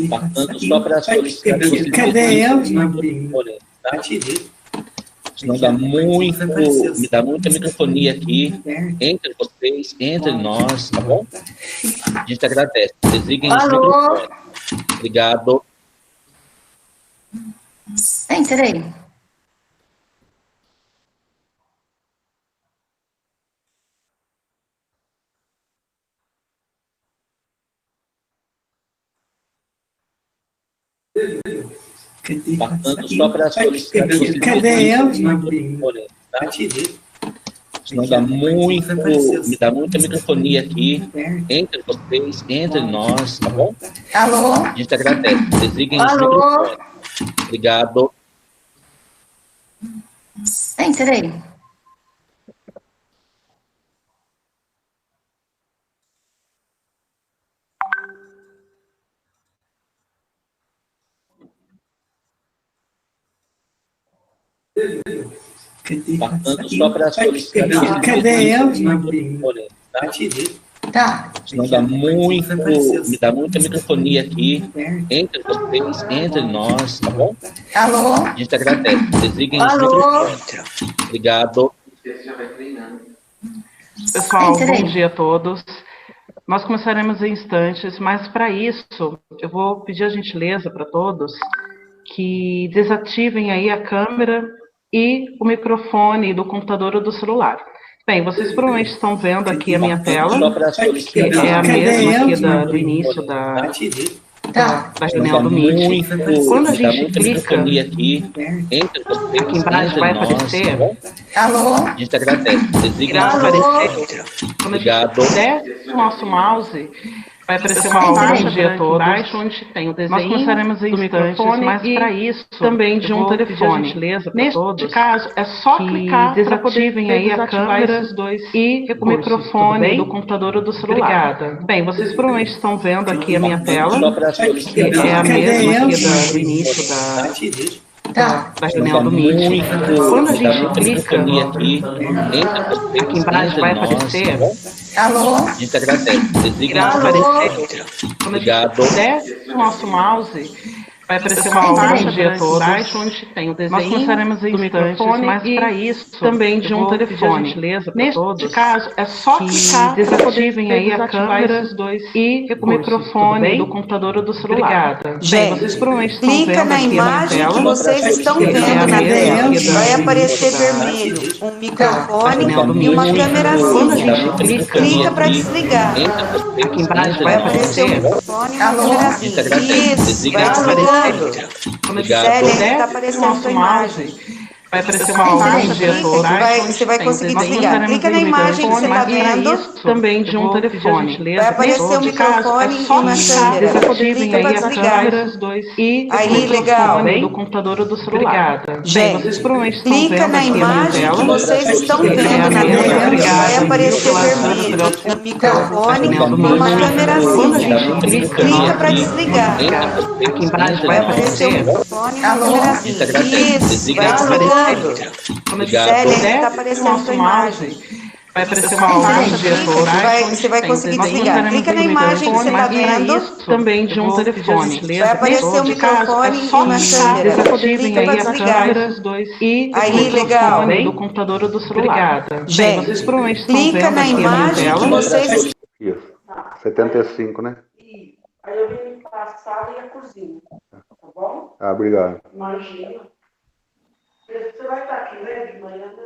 Passando só para solicitar que você Cadê eu? tá? Senão me dá muita microfonia aqui entre vocês, entre nós, tá bom? A gente agradece. Desliguem os microfones. Obrigado. Entra aí. Passando só para solicitar que você Cadê eu? tá? Senão me dá muita microfonia aqui entre vocês, entre nós, tá bom? Alô? A gente agradece. Desliguem os microfones. Obrigado. Entra aí. Passando só para solicitar que você Cadê eu? tá? Tá. Senão me dá muita microfonia aqui entre vocês, entre nós, tá bom? Alô? A gente agradece. Desliguem os microfones. Obrigado. Pessoal, bom dia a todos. Nós começaremos em instantes, mas para isso eu vou pedir a gentileza para todos que desativem aí a câmera e o microfone do computador ou do celular. Bem, vocês provavelmente estão vendo aqui a minha tela, que é a mesma aqui do início da reunião do Meet. Quando a gente clica aqui embaixo vai aparecer, Alô? a gente agradece. Desliguem irá os aparecer, quando a Obrigado. gente desce o nosso mouse, vai aparecer uma faixa de todos, onde tem o desenho. Nós começaremos em instantes, mas para isso também de um telefone. Neste caso, é só clicar, desativem aí a câmera e o microfone do computador ou do celular. Obrigada. Bem, vocês provavelmente estão vendo aqui a minha tela, que é a mesma aqui do início da reunião do Meet. Quando a gente clica aqui embaixo vai aparecer, Alô? A gente agradece. Desliguem irá os aparecer, quando a Obrigado. gente desce o nosso mouse, vai aparecer uma faixa de todos, onde tem o desenho. Nós começaremos em instantes, mas para isso também de um telefone. Neste caso, é só clicar, desativem aí a câmera e o microfone do computador ou do celular. Obrigada. Bem, vocês provavelmente estão vendo Clica na aqui imagem a que minha tela, vocês estão que é vendo a na mesma tela. aqui Vai do aparecer início vermelho um microfone reunião e uma Meet. câmera Quando a cinza. gente Clica para desligar. aqui embaixo vai Vai aparecer um aparecer, microfone e uma Alô? câmera A gente cinza. agradece. Isso, Desliguem vai os desligando. Obrigado. Célia, está desce o aparecendo a nosso sua imagem. mouse, vai aparecer uma faixa de todos. Você vai conseguir desligar. Clica na imagem que você está vendo. Também de um telefone. Vai aparecer um microfone e uma câmera. Desativem Clica aí para a desligar. câmera e Aí, legal. do computador ou do celular. Bem, Gente, vocês provavelmente estão clica vendo na aqui a minha imagem que tela, vocês estão que é vendo a na mesma, tela. obrigada, Vai aparecer pela vermelho ajuda, um microfone e reunião do uma Meet. câmera Quando a cinza. gente Clica para desligar. aqui embaixo Vai vai aparecer um aparecer, microfone e uma câmera cinza. Isso, vai desligando. Obrigado. Célia, está desce o aparecendo a nosso sua imagem. mouse, vai aparecer uma faixa de todos. Você vai conseguir desligar. Clica na imagem que você está vendo. Também de um telefone. Vai aparecer um microfone e uma câmera. Desativem Clica aí para a desligar. câmera e Aí, legal. do computador ou do celular. Bem, Gente, vocês provavelmente estão clica vendo na aqui a minha imagem que tela, vocês... Isso. 75, né? Aí eu vim limpar a sala e a cozinha, tá bom? Ah, obrigado. Imagina. Você vai estar aqui, né, de manhã, né?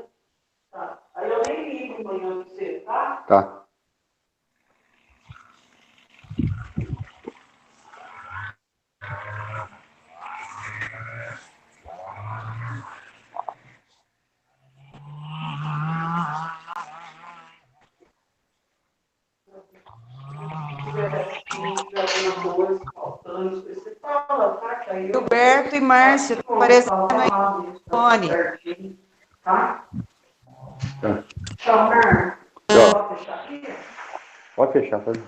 Tá. Aí eu nem ligo amanhã pra você, tá? Tá. Você fala, tá? Que aí eu... Gilberto e Márcio estão aparecendo aí no fone. Tá? Tá. Tchau, Mar. Tchau. Pode fechar aqui? Pode fechar, pode.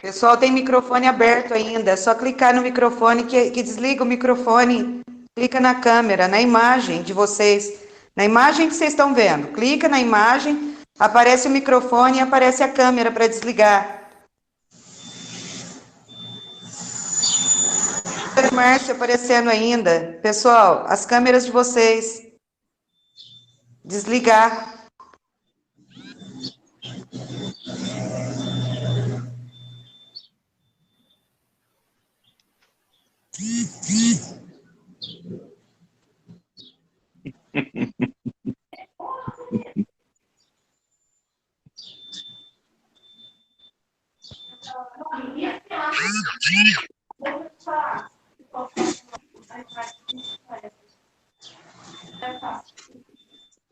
Pessoal, tem microfone aberto ainda. É só clicar no microfone que desliga o microfone. Clica na câmera, na imagem de vocês. Na imagem que vocês estão vendo. Clica na imagem, aparece o microfone e aparece a câmera para desligar. Márcio aparecendo ainda. Pessoal, as câmeras de vocês. Desligar.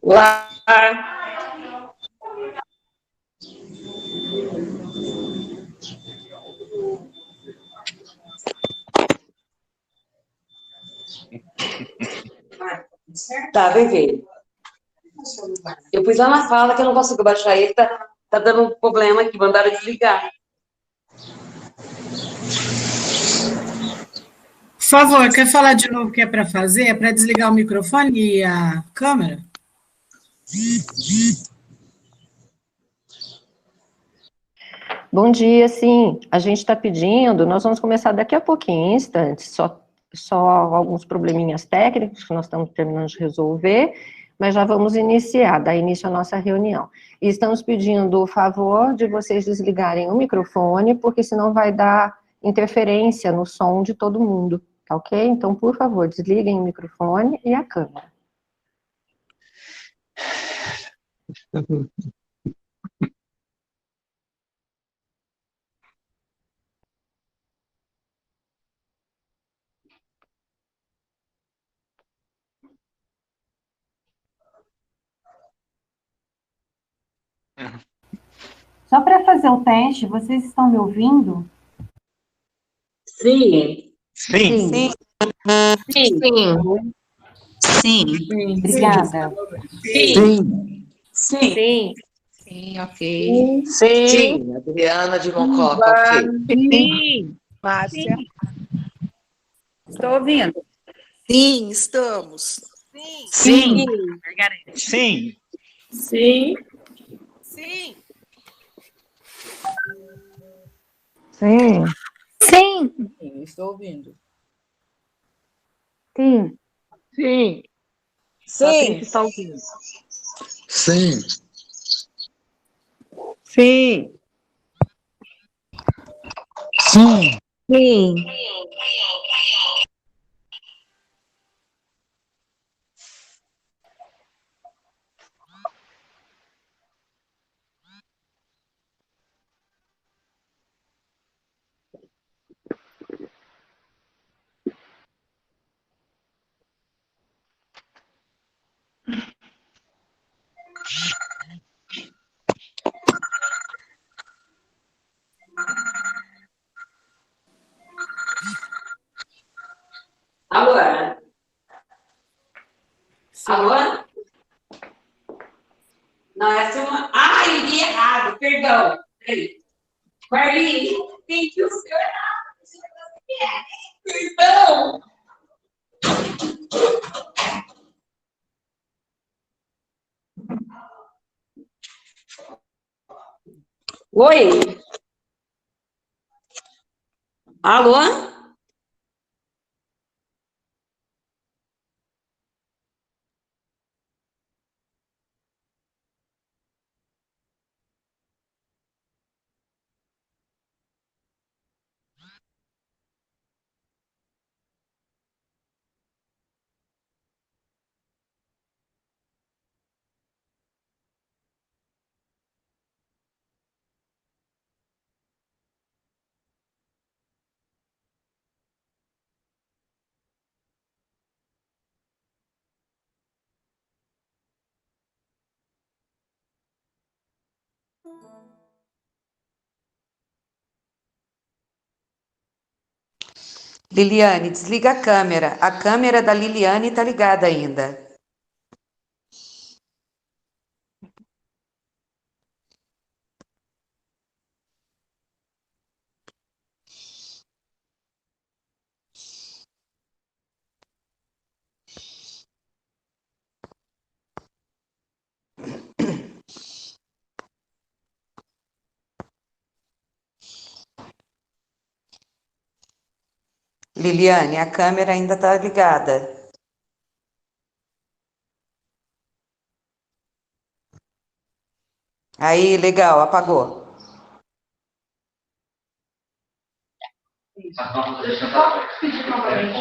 Lá. Tá, vem ver. Eu pus lá na fala que eu não consigo baixar ele, tá dando um problema aqui, mandaram desligar. Por favor, quer falar de novo o que é para fazer? É para desligar o microfone e a câmera? Bom dia, sim. A gente está pedindo, nós vamos começar daqui a pouquinho, em instantes, só alguns probleminhas técnicos que nós estamos terminando de resolver, mas já vamos iniciar, dar início à nossa reunião. E estamos pedindo o favor de vocês desligarem o microfone, porque senão vai dar interferência no som de todo mundo, tá ok? Então, por favor, desliguem o microfone e a câmera. Só para fazer o teste, vocês estão me ouvindo? Sim. Sim. Sim. Sim. Sim. Sim. Obrigada. Sim. Sim. Sim. Sim, ok. Sim. Adriana de Mococa, ok. Sim. Márcia. Estou ouvindo. Sim, estamos. Sim. Margarete. Sim. Sim. Sim. Sim. Sim. Sim, estou ouvindo. Sim. Sim. Sim. Está ouvindo. Sim. Sim. Sim. Sim. Agora. Agora? Não, essa é uma... Ah, eu li errado, perdão. Peraí. Marlene, tem que o senhor... Perdão. Oi? Alô? Liliane, desliga a câmera. A câmera da Liliane está ligada ainda. Liliane, a câmera ainda está ligada. Aí, legal, apagou. Deixa eu só pedir novamente.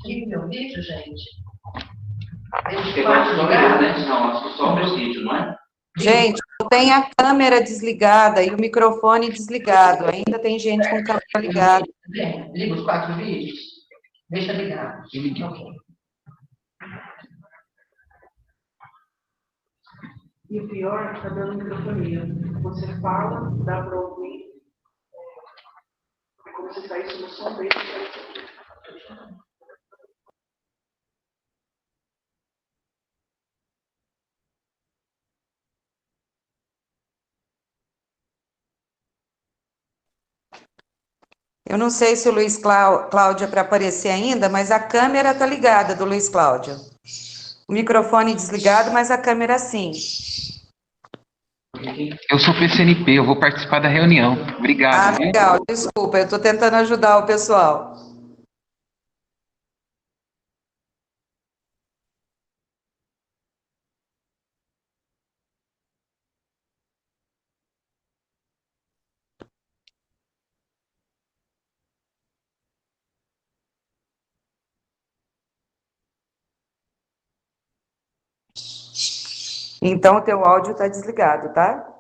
Liga meu vídeo, gente. Não, só o vídeo, não é? Gente, tem a câmera desligada e o microfone desligado. Ainda tem gente com câmera ligada. Liga os 4 vídeos. Deixa ligado. E o pior, está dando microfonia. Você fala, dá para ouvir. É como se saísse no som dele. Eu não sei se o Luiz Cláudio é para aparecer ainda, mas a câmera está ligada do Luiz Cláudio. O microfone desligado, mas a câmera sim. Eu sou PCNP, eu vou participar da reunião. Obrigado. Legal, desculpa, eu estou tentando ajudar o pessoal. Então, o teu áudio está desligado, tá?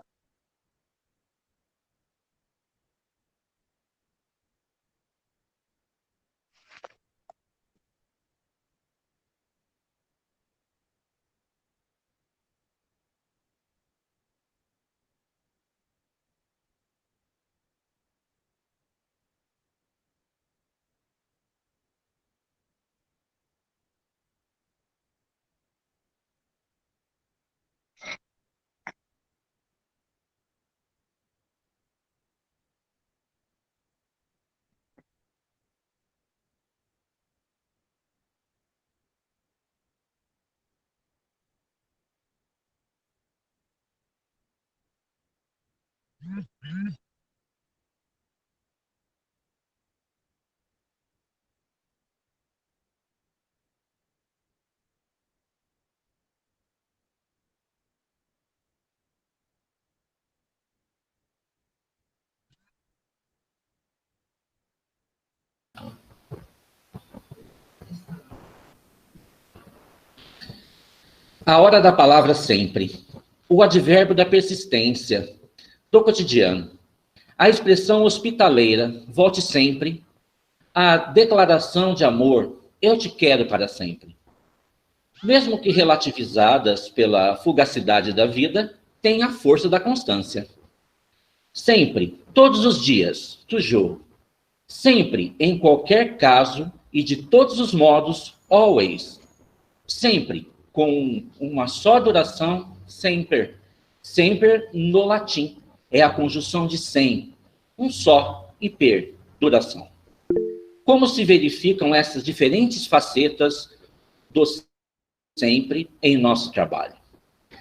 A hora da palavra sempre. O advérbio da persistência, do cotidiano. A expressão hospitaleira, volte sempre. A declaração de amor, eu te quero para sempre. Mesmo que relativizadas pela fugacidade da vida, têm a força da constância. Sempre, todos os dias, toujours. Sempre, em qualquer caso e de todos os modos, always. Sempre, com uma só duração, sempre. Sempre, no latim, é a conjunção de sem, um só, e per, duração. Como se verificam essas diferentes facetas do sempre em nosso trabalho?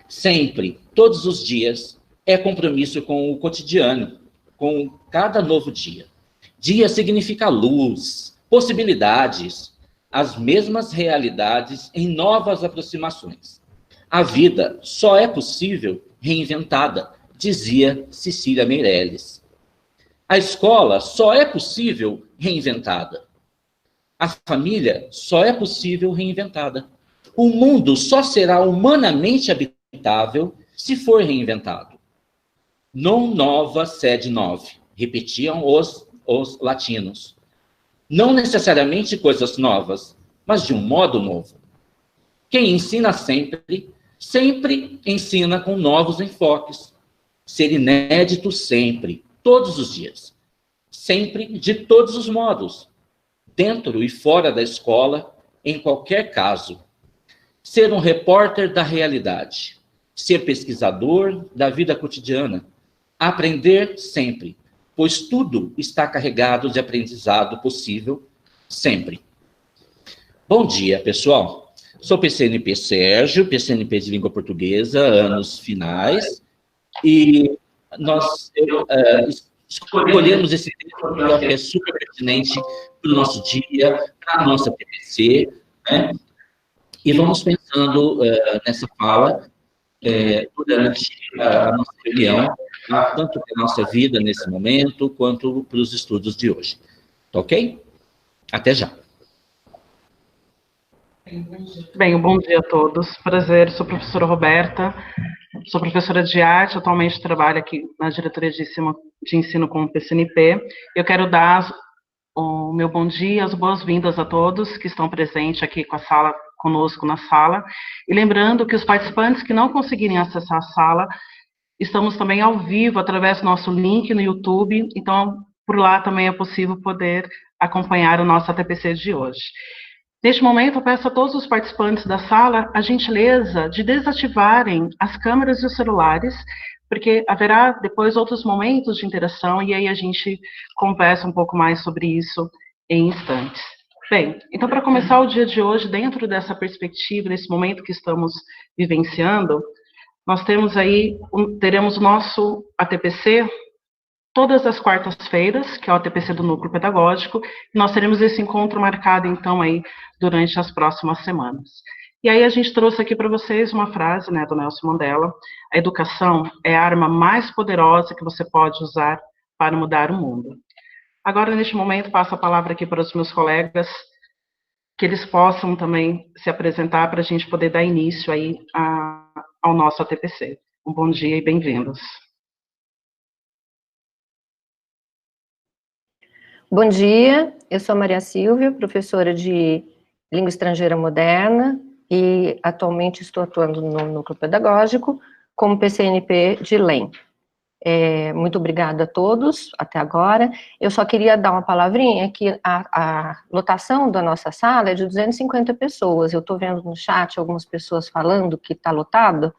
Sempre, todos os dias, é compromisso com o cotidiano, com cada novo dia. Dia significa luz, possibilidades, as mesmas realidades em novas aproximações. A vida só é possível reinventada, dizia Cecília Meirelles. A escola só é possível reinventada. A família só é possível reinventada. O mundo só será humanamente habitável se for reinventado. Non nova sed novi, repetiam os latinos. Não necessariamente coisas novas, mas de um modo novo. Quem ensina sempre, sempre ensina com novos enfoques. Ser inédito sempre, todos os dias. Sempre, de todos os modos. Dentro e fora da escola, em qualquer caso. Ser um repórter da realidade. Ser pesquisador da vida cotidiana. Aprender sempre, pois tudo está carregado de aprendizado possível, sempre. Bom dia, pessoal. Sou PCNP Sérgio, PCNP de Língua Portuguesa, anos finais, e Escolhemos esse tema porque eu acho que é super pertinente para o nosso dia, para a nossa TPC, né? E vamos pensando nessa fala durante a nossa reunião, tanto para a nossa vida nesse momento, quanto para os estudos de hoje. Tá ok? Até já. Bem, um bom dia a todos. Prazer, sou a professora Roberta, sou professora de arte, atualmente trabalho aqui na diretoria de ensino com o PCNP. Eu quero dar o meu bom dia, as boas-vindas a todos que estão presentes aqui conosco na sala. E lembrando que os participantes que não conseguirem acessar a sala, estamos também ao vivo através do nosso link no YouTube, então por lá também é possível poder acompanhar o nosso ATPC de hoje. Neste momento, eu peço a todos os participantes da sala a gentileza de desativarem as câmeras e os celulares, porque haverá depois outros momentos de interação e aí a gente conversa um pouco mais sobre isso em instantes. Bem, então para começar o dia de hoje, dentro dessa perspectiva, nesse momento que estamos vivenciando, nós teremos o nosso ATPC todas as quartas-feiras, que é o ATPC do Núcleo Pedagógico, e nós teremos esse encontro marcado, então, aí, durante as próximas semanas. E aí a gente trouxe aqui para vocês uma frase, né, do Nelson Mandela: a educação é a arma mais poderosa que você pode usar para mudar o mundo. Agora, neste momento, passo a palavra aqui para os meus colegas, que eles possam também se apresentar para a gente poder dar início aí ao nosso ATPC. Um bom dia e bem-vindos. Bom dia, eu sou Maria Silvia, professora de Língua Estrangeira Moderna e atualmente estou atuando no Núcleo Pedagógico como PCNP de LEM. Muito obrigada a todos até agora. Eu só queria dar uma palavrinha que a lotação da nossa sala é de 250 pessoas. Eu estou vendo no chat algumas pessoas falando que está lotado.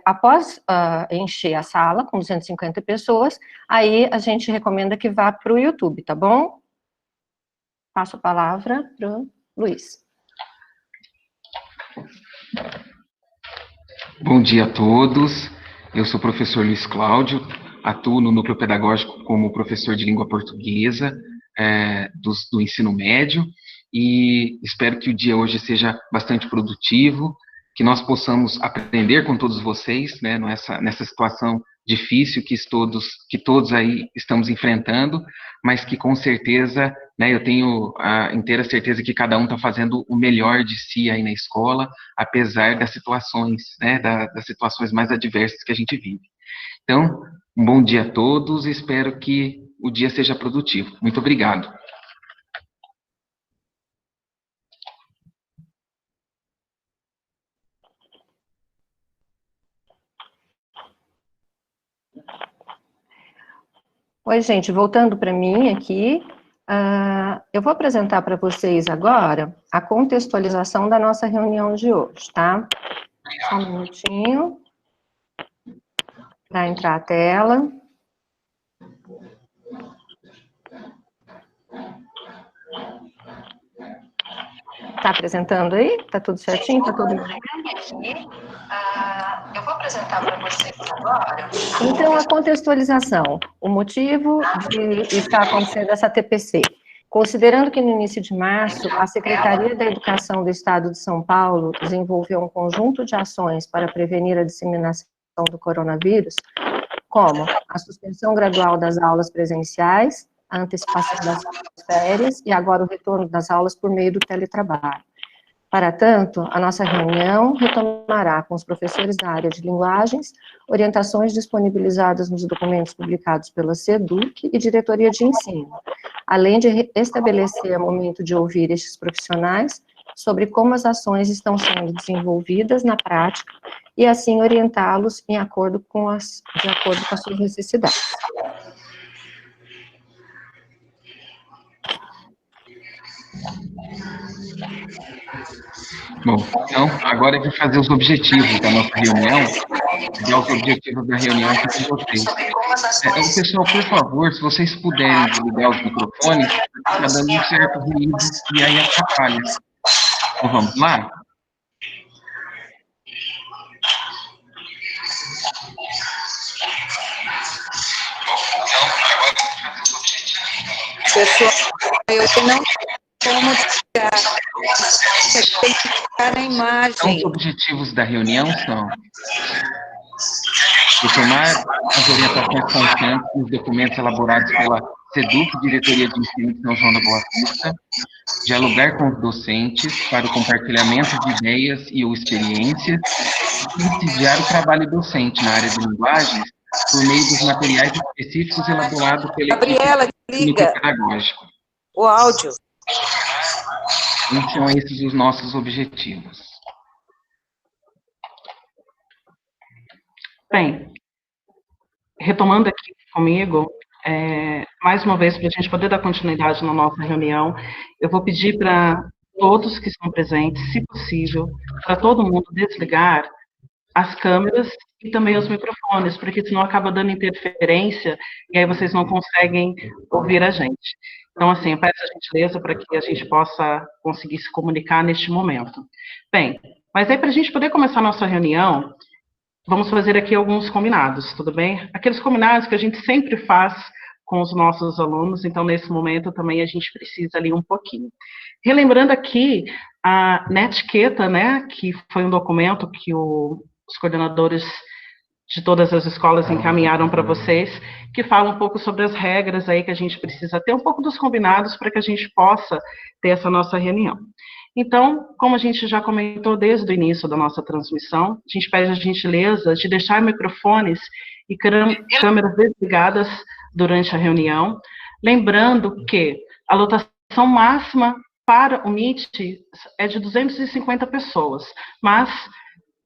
Após encher a sala com 250 pessoas, aí a gente recomenda que vá para o YouTube, tá bom? Passo a palavra para o Luiz. Bom dia a todos, eu sou o professor Luiz Cláudio, atuo no Núcleo Pedagógico como professor de língua portuguesa do ensino médio, e espero que o dia hoje seja bastante produtivo, que nós possamos aprender com todos vocês, né, nessa situação difícil que todos aí estamos enfrentando, mas que com certeza, né, eu tenho a inteira certeza que cada um está fazendo o melhor de si aí na escola, apesar das situações, né, das situações mais adversas que a gente vive. Então, um bom dia a todos e espero que o dia seja produtivo. Muito obrigado. Oi, gente, voltando para mim aqui, eu vou apresentar para vocês agora a contextualização da nossa reunião de hoje, tá? Só um minutinho para entrar a tela. Tá apresentando aí? Tá tudo certinho? Tá tudo bem? Eu vou apresentar para vocês agora. Então, a contextualização, o motivo de estar acontecendo essa TPC. Considerando que no início de março, a Secretaria da Educação do Estado de São Paulo desenvolveu um conjunto de ações para prevenir a disseminação do coronavírus, como a suspensão gradual das aulas presenciais, a antecipação das férias e agora o retorno das aulas por meio do teletrabalho. Para tanto, a nossa reunião retomará com os professores da área de linguagens orientações disponibilizadas nos documentos publicados pela SEDUC e Diretoria de Ensino, além de estabelecer o momento de ouvir estes profissionais sobre como as ações estão sendo desenvolvidas na prática e assim orientá-los de acordo com as suas necessidades. Bom, então, agora eu vou fazer os objetivos da nossa reunião, dar os objetivos da reunião aqui com vocês. Pessoal, por favor, se vocês puderem desligar os microfones, está dando um certo ruído e aí atrapalha. Então, vamos lá? Pessoal, eu não como desligar. Tem que ficar na Então, imagem. os objetivos da reunião são retomar as orientações constantes nos documentos elaborados pela SEDUC, Diretoria de Ensino de São João da Boa Vista, dialogar com os docentes para o compartilhamento de ideias e ou experiências, e subsidiar o trabalho docente na área de linguagens por meio dos materiais específicos elaborados pela Gabriela, equipe do liga núcleo pedagógico. o áudio. Então, são esses os nossos objetivos. Bem, retomando aqui comigo, mais uma vez, para a gente poder dar continuidade na nossa reunião, eu vou pedir para todos que estão presentes, se possível, para todo mundo desligar as câmeras e também os microfones, porque senão acaba dando interferência e aí vocês não conseguem ouvir a gente. Então, assim, eu peço a gentileza para que a gente possa conseguir se comunicar neste momento. Bem, mas aí para a gente poder começar a nossa reunião, vamos fazer aqui alguns combinados, tudo bem? Aqueles combinados que a gente sempre faz com os nossos alunos, então nesse momento também a gente precisa ali um pouquinho. Relembrando aqui na etiqueta, né, que foi um documento que os coordenadores de todas as escolas encaminharam para vocês, que fala um pouco sobre as regras aí que a gente precisa ter, um pouco dos combinados para que a gente possa ter essa nossa reunião. Então, como a gente já comentou desde o início da nossa transmissão, a gente pede a gentileza de deixar microfones e câmeras desligadas durante a reunião, lembrando que a lotação máxima para o Meet é de 250 pessoas, mas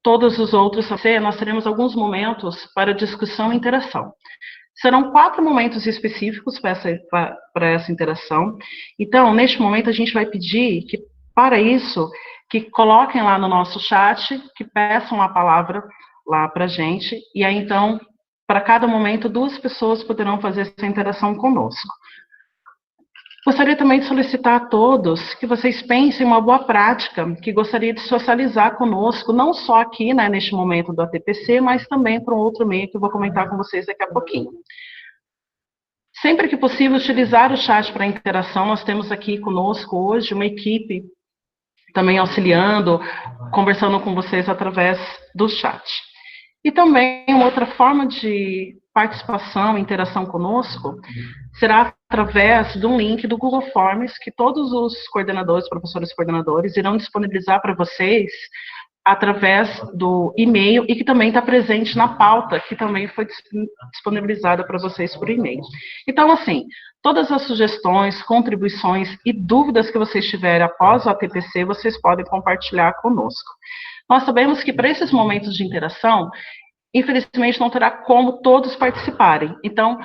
todos os outros, nós teremos alguns momentos para discussão e interação. Serão 4 momentos específicos para essa interação. Então, neste momento, a gente vai pedir que, para isso, que coloquem lá no nosso chat, que peçam a palavra lá para a gente, e aí, então, para cada momento, 2 pessoas poderão fazer essa interação conosco. Gostaria também de solicitar a todos que vocês pensem em uma boa prática, que gostaria de socializar conosco, não só aqui, né, neste momento do ATPC, mas também para um outro meio que eu vou comentar com vocês daqui a pouquinho. Sempre que possível, utilizar o chat para interação. Nós temos aqui conosco hoje uma equipe também auxiliando, conversando com vocês através do chat. E também uma outra forma de participação e interação conosco será através de um link do Google Forms que todos os coordenadores, professores e coordenadores irão disponibilizar para vocês através do e-mail e que também está presente na pauta, que também foi disponibilizada para vocês por e-mail. Então, assim, todas as sugestões, contribuições e dúvidas que vocês tiverem após o ATPC, vocês podem compartilhar conosco. Nós sabemos que para esses momentos de interação, infelizmente não terá como todos participarem. Então,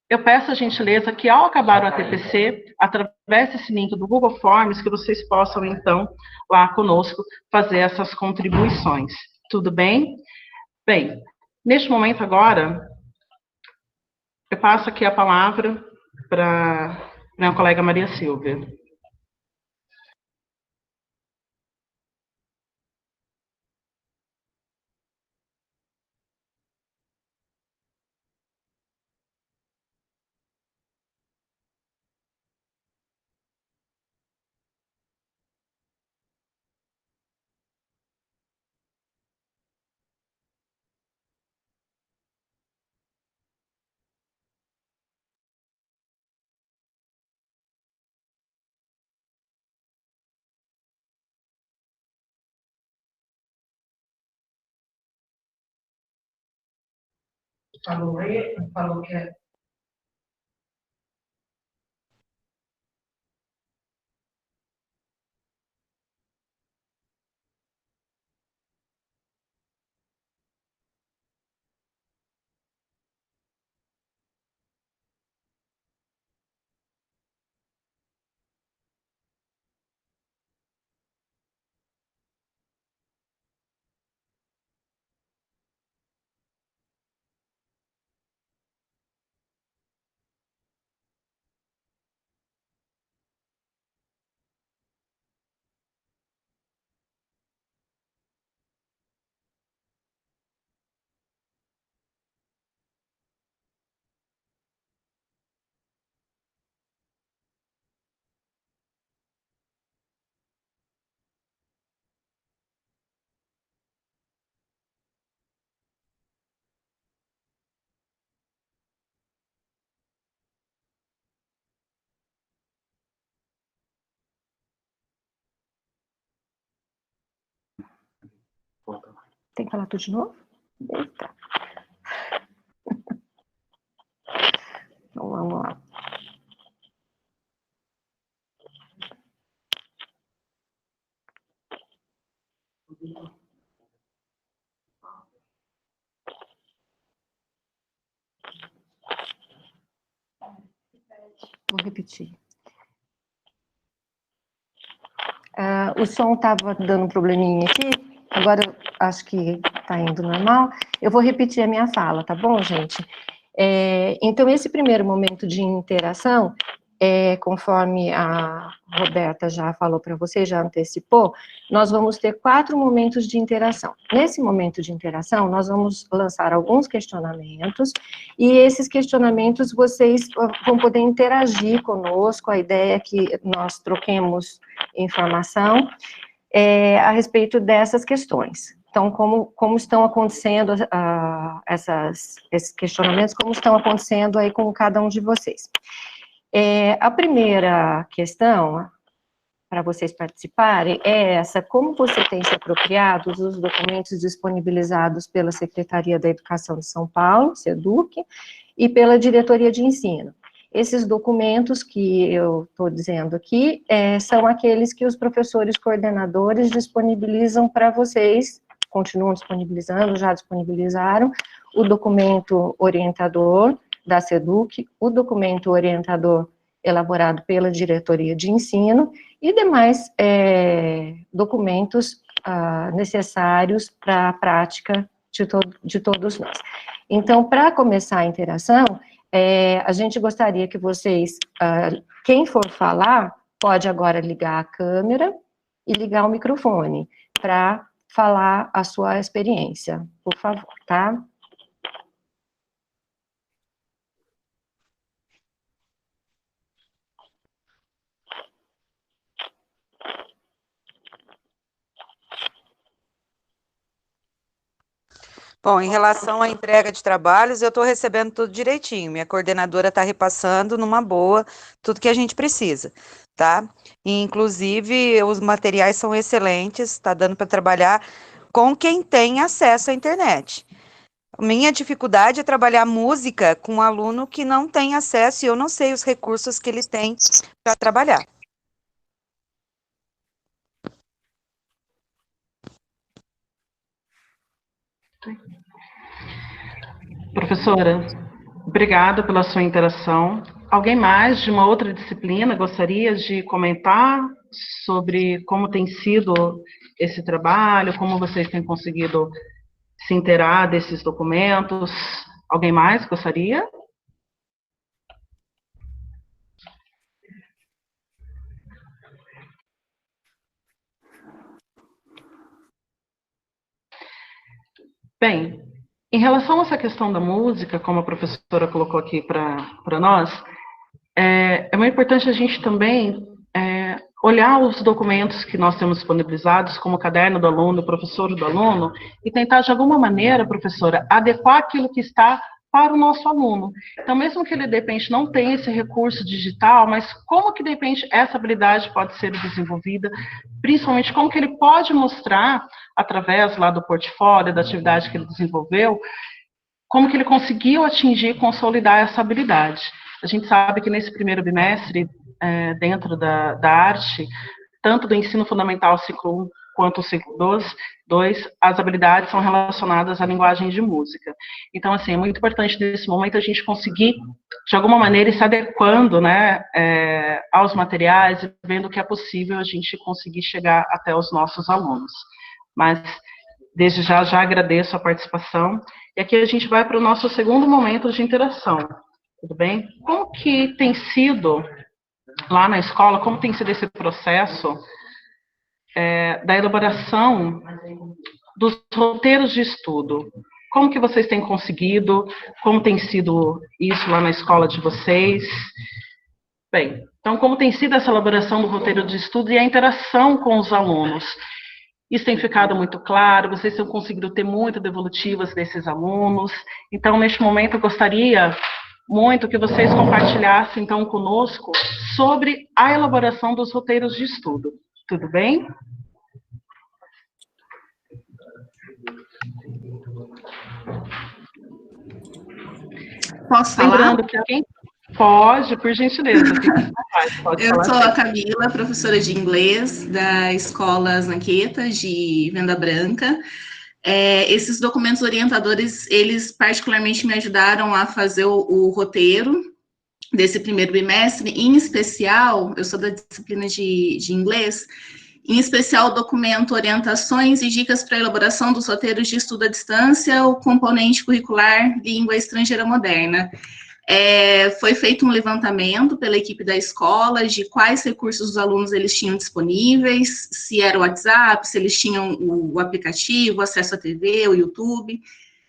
eu peço a gentileza que ao acabar o ATPC, através desse link do Google Forms, que vocês possam, então, lá conosco, fazer essas contribuições. Tudo bem? Bem, neste momento agora, eu passo aqui a palavra para a minha colega Maria Silvia. Falou que é. Tem que falar tudo de novo? Eita. Então, vamos lá. Vou repetir. O som estava dando um probleminha aqui, agora eu acho que está indo normal. Eu vou repetir a minha fala, tá bom, gente? Então, esse primeiro momento de interação, conforme a Roberta já falou para você, já antecipou, nós vamos ter 4 momentos de interação. Nesse momento de interação, nós vamos lançar alguns questionamentos, e esses questionamentos vocês vão poder interagir conosco. A ideia é que nós troquemos informação a respeito dessas questões. Então, como estão acontecendo esses questionamentos, como estão acontecendo aí com cada um de vocês. A primeira questão, para vocês participarem, é essa: como você tem se apropriado dos documentos disponibilizados pela Secretaria da Educação de São Paulo, SEDUC, e pela Diretoria de Ensino? Esses documentos que eu estou dizendo aqui são aqueles que os professores coordenadores disponibilizam para vocês, continuam disponibilizando, já disponibilizaram o documento orientador da SEDUC, o documento orientador elaborado pela Diretoria de Ensino e demais documentos necessários para a prática de todos nós. Então, para começar a interação, a gente gostaria que vocês, quem for falar, pode agora ligar a câmera e ligar o microfone para falar a sua experiência, por favor, tá? Bom, em relação à entrega de trabalhos, eu estou recebendo tudo direitinho. Minha coordenadora está repassando numa boa tudo que a gente precisa, tá? E, inclusive, os materiais são excelentes, está dando para trabalhar com quem tem acesso à internet. Minha dificuldade é trabalhar música com um aluno que não tem acesso e eu não sei os recursos que ele tem para trabalhar. Professora, obrigada pela sua interação. Alguém mais de uma outra disciplina gostaria de comentar sobre como tem sido esse trabalho, como vocês têm conseguido se inteirar desses documentos? Alguém mais gostaria? Bem, em relação a essa questão da música, como a professora colocou aqui para nós, é muito importante a gente também olhar os documentos que nós temos disponibilizados, como o caderno do aluno, o professor do aluno, e tentar, de alguma maneira, professora, adequar aquilo que está para o nosso aluno. Então, mesmo que ele, de repente, não tenha esse recurso digital, mas como que, de repente, essa habilidade pode ser desenvolvida, principalmente como que ele pode mostrar, através lá do portfólio, da atividade que ele desenvolveu, como que ele conseguiu atingir e consolidar essa habilidade. A gente sabe que nesse primeiro bimestre, dentro da arte, tanto do ensino fundamental ciclo 1 quanto o ciclo 2, as habilidades são relacionadas à linguagem de música. Então, assim, é muito importante nesse momento a gente conseguir, de alguma maneira, ir se adequando, né, aos materiais e vendo que é possível a gente conseguir chegar até os nossos alunos. Mas, desde já agradeço a participação. E aqui a gente vai para o nosso segundo momento de interação. Tudo bem? Como que tem sido, lá na escola, como tem sido esse processo da elaboração dos roteiros de estudo? Como que vocês têm conseguido? Como tem sido isso lá na escola de vocês? Bem, então, como tem sido essa elaboração do roteiro de estudo e a interação com os alunos? Isso tem ficado muito claro, vocês têm conseguido ter muitas devolutivas desses alunos. Então, neste momento, eu gostaria muito que vocês compartilhassem, então, conosco sobre a elaboração dos roteiros de estudo. Tudo bem? posso falar? Lembrando que quem pode, por gentileza, pode Eu falar. sou a Camila, professora de inglês da Escola Zanqueta, de Venda Branca. Esses documentos orientadores, eles particularmente me ajudaram a fazer o roteiro desse primeiro bimestre, em especial, eu sou da disciplina de inglês, em especial o documento Orientações e Dicas para a Elaboração dos Roteiros de Estudo à Distância, o componente curricular Língua Estrangeira Moderna. Foi feito um levantamento pela equipe da escola de quais recursos os alunos eles tinham disponíveis, se era o WhatsApp, se eles tinham o aplicativo, acesso à TV, o YouTube.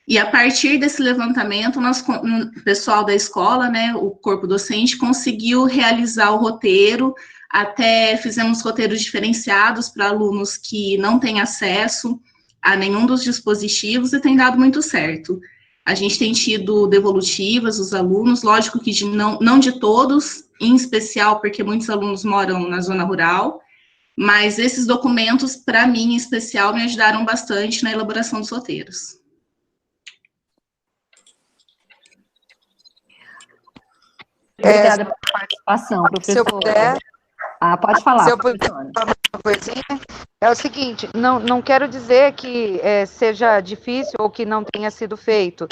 E a partir desse levantamento, o pessoal da escola, né, o corpo docente, conseguiu realizar o roteiro, até fizemos roteiros diferenciados para alunos que não têm acesso a nenhum dos dispositivos e tem dado muito certo. A gente tem tido devolutivas, os alunos, lógico que não de todos, em especial porque muitos alunos moram na zona rural, mas esses documentos, para mim, em especial, me ajudaram bastante na elaboração dos roteiros. Obrigada pela participação, professora. Se eu puder... pode falar. Se eu puder falar uma coisinha, é o seguinte, não quero dizer que seja difícil ou que não tenha sido feito.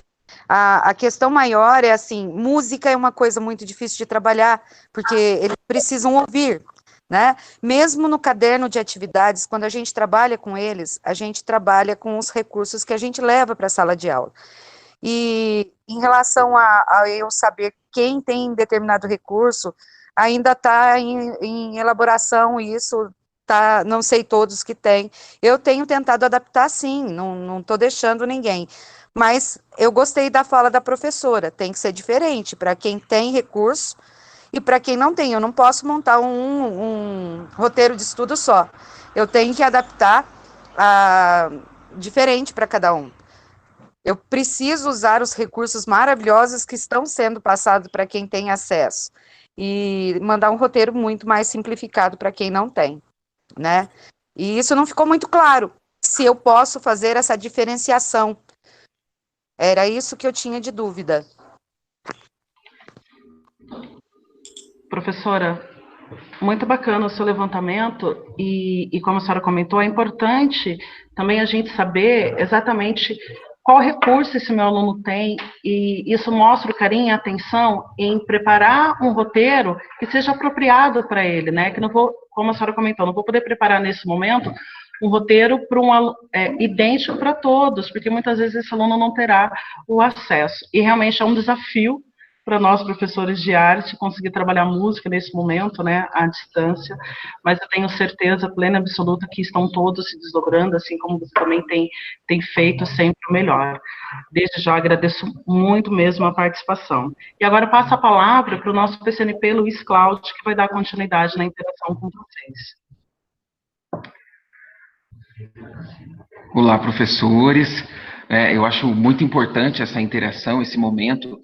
A questão maior é assim, música é uma coisa muito difícil de trabalhar, porque eles precisam ouvir, né? Mesmo no caderno de atividades, quando a gente trabalha com eles, a gente trabalha com os recursos que a gente leva para a sala de aula. E em relação a eu saber quem tem determinado recurso, ainda está em elaboração isso, tá, não sei todos que têm. Eu tenho tentado adaptar sim, não estou deixando ninguém. Mas eu gostei da fala da professora, tem que ser diferente para quem tem recurso e para quem não tem. Eu não posso montar um roteiro de estudo só. Eu tenho que adaptar diferente para cada um. Eu preciso usar os recursos maravilhosos que estão sendo passados para quem tem acesso e mandar um roteiro muito mais simplificado para quem não tem, né? E isso não ficou muito claro, se eu posso fazer essa diferenciação. Era isso que eu tinha de dúvida. Professora, muito bacana o seu levantamento e como a senhora comentou, é importante também a gente saber exatamente qual recurso esse meu aluno tem, e isso mostra o carinho e a atenção em preparar um roteiro que seja apropriado para ele, né? Que não vou, como a senhora comentou, não vou poder preparar nesse momento um roteiro para idêntico para todos, porque muitas vezes esse aluno não terá o acesso. E realmente é um desafio para nós, professores de arte, conseguir trabalhar música nesse momento, né, à distância, mas eu tenho certeza plena e absoluta que estão todos se desdobrando, assim como você também tem feito sempre o melhor. Desde já agradeço muito mesmo a participação. E agora passo a palavra para o nosso PCNP, Luiz Cláudio, que vai dar continuidade na interação com vocês. Olá, professores. Eu acho muito importante essa interação, esse momento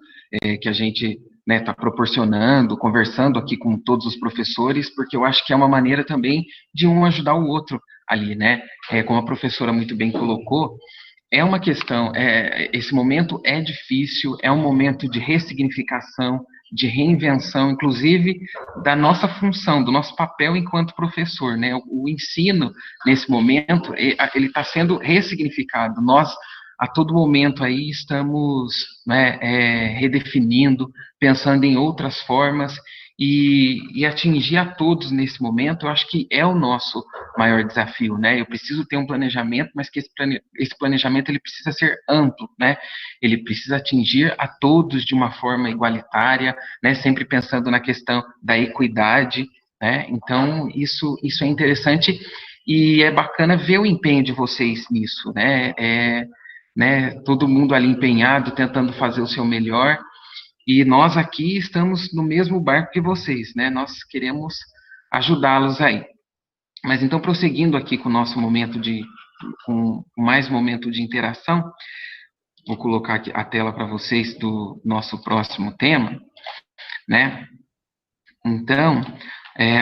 que a gente está proporcionando, conversando aqui com todos os professores, porque eu acho que é uma maneira também de um ajudar o outro ali, né? Como a professora muito bem colocou, é uma questão, esse momento é difícil, é um momento de ressignificação, de reinvenção, inclusive da nossa função, do nosso papel enquanto professor, né? O ensino, nesse momento, ele está sendo ressignificado. Nós, a todo momento aí, estamos redefinindo, pensando em outras formas, e atingir a todos nesse momento, eu acho que é o nosso maior desafio, né? Eu preciso ter um planejamento, mas que esse planejamento ele precisa ser amplo, né? Ele precisa atingir a todos de uma forma igualitária, né? Sempre pensando na questão da equidade, né? Então, isso é interessante e é bacana ver o empenho de vocês nisso, né? Todo mundo ali empenhado, tentando fazer o seu melhor. E nós aqui estamos no mesmo barco que vocês, né? Nós queremos ajudá-los aí. Mas então, prosseguindo aqui com o nosso momento com mais momento de interação, vou colocar aqui a tela para vocês do nosso próximo tema, né? Então,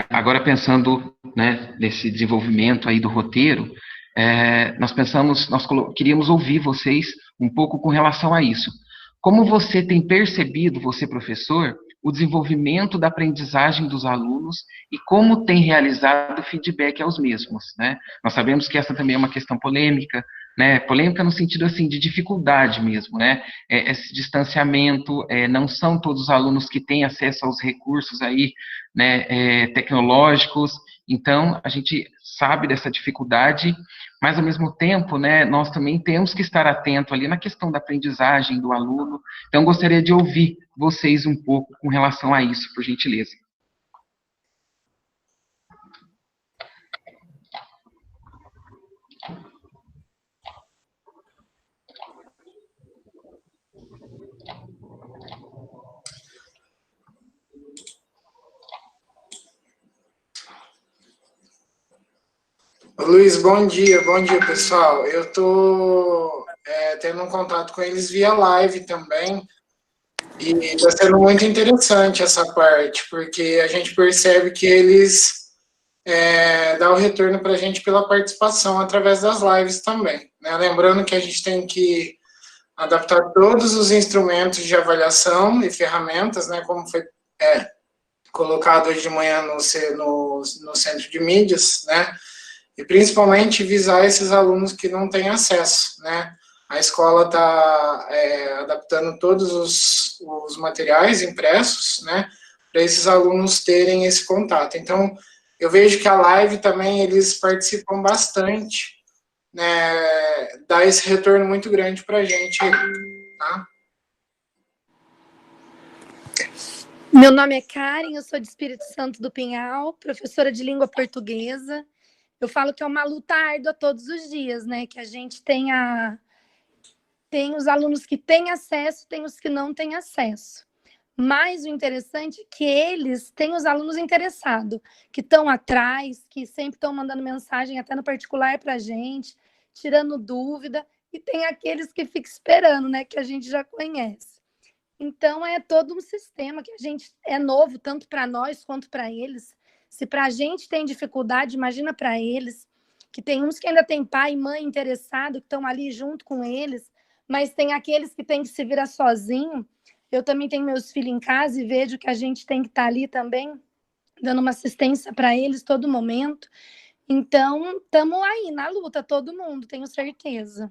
agora pensando, né, nesse desenvolvimento aí do roteiro, nós queríamos ouvir vocês um pouco com relação a isso. Como você tem percebido, você professor, o desenvolvimento da aprendizagem dos alunos e como tem realizado feedback aos mesmos, né? Nós sabemos que essa também é uma questão polêmica, né? Polêmica no sentido, assim, de dificuldade mesmo, né? Esse distanciamento, não são todos os alunos que têm acesso aos recursos aí, né, tecnológicos, então a gente sabe dessa dificuldade, mas ao mesmo tempo, né, nós também temos que estar atento ali na questão da aprendizagem do aluno. Então, gostaria de ouvir vocês um pouco com relação a isso, por gentileza. Luiz, bom dia, pessoal. Eu estou tendo um contato com eles via live também, e está sendo muito interessante essa parte, porque a gente percebe que eles dão o retorno para a gente pela participação através das lives também, né? Lembrando que a gente tem que adaptar todos os instrumentos de avaliação e ferramentas, né, como foi colocado hoje de manhã no centro de mídias, né? E principalmente visar esses alunos que não têm acesso, né? A escola está adaptando todos os materiais impressos, né? Para esses alunos terem esse contato. Então, eu vejo que a live também, eles participam bastante, né? Dá esse retorno muito grande para a gente, tá? Meu nome é Karen, eu sou de Espírito Santo do Pinhal, professora de língua portuguesa. Eu falo que é uma luta árdua todos os dias, né? Que a gente tem os alunos que têm acesso, tem os que não têm acesso. Mas o interessante é que eles têm os alunos interessados, que estão atrás, que sempre estão mandando mensagem até no particular para a gente, tirando dúvida, e tem aqueles que ficam esperando, né? Que a gente já conhece. Então, é todo um sistema que a gente é novo, tanto para nós quanto para eles. Se para a gente tem dificuldade, imagina para eles, que tem uns que ainda tem pai e mãe interessado, que estão ali junto com eles, mas tem aqueles que têm que se virar sozinho. Eu também tenho meus filhos em casa e vejo que a gente tem que estar ali também, dando uma assistência para eles todo momento. Então, estamos aí na luta, todo mundo, tenho certeza.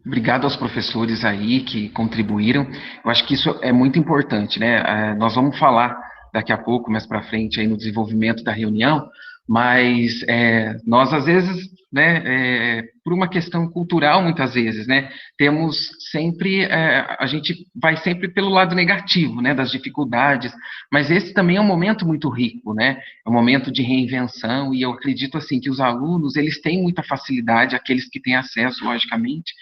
Obrigado aos professores aí que contribuíram. Eu acho que isso é muito importante, né? Nós vamos falar daqui a pouco, mais para frente, aí no desenvolvimento da reunião, mas nós, às vezes, né, por uma questão cultural, muitas vezes, né, temos sempre, a gente vai sempre pelo lado negativo, né, das dificuldades, mas esse também é um momento muito rico, né, é um momento de reinvenção, e eu acredito, assim, que os alunos, eles têm muita facilidade, aqueles que têm acesso, logicamente,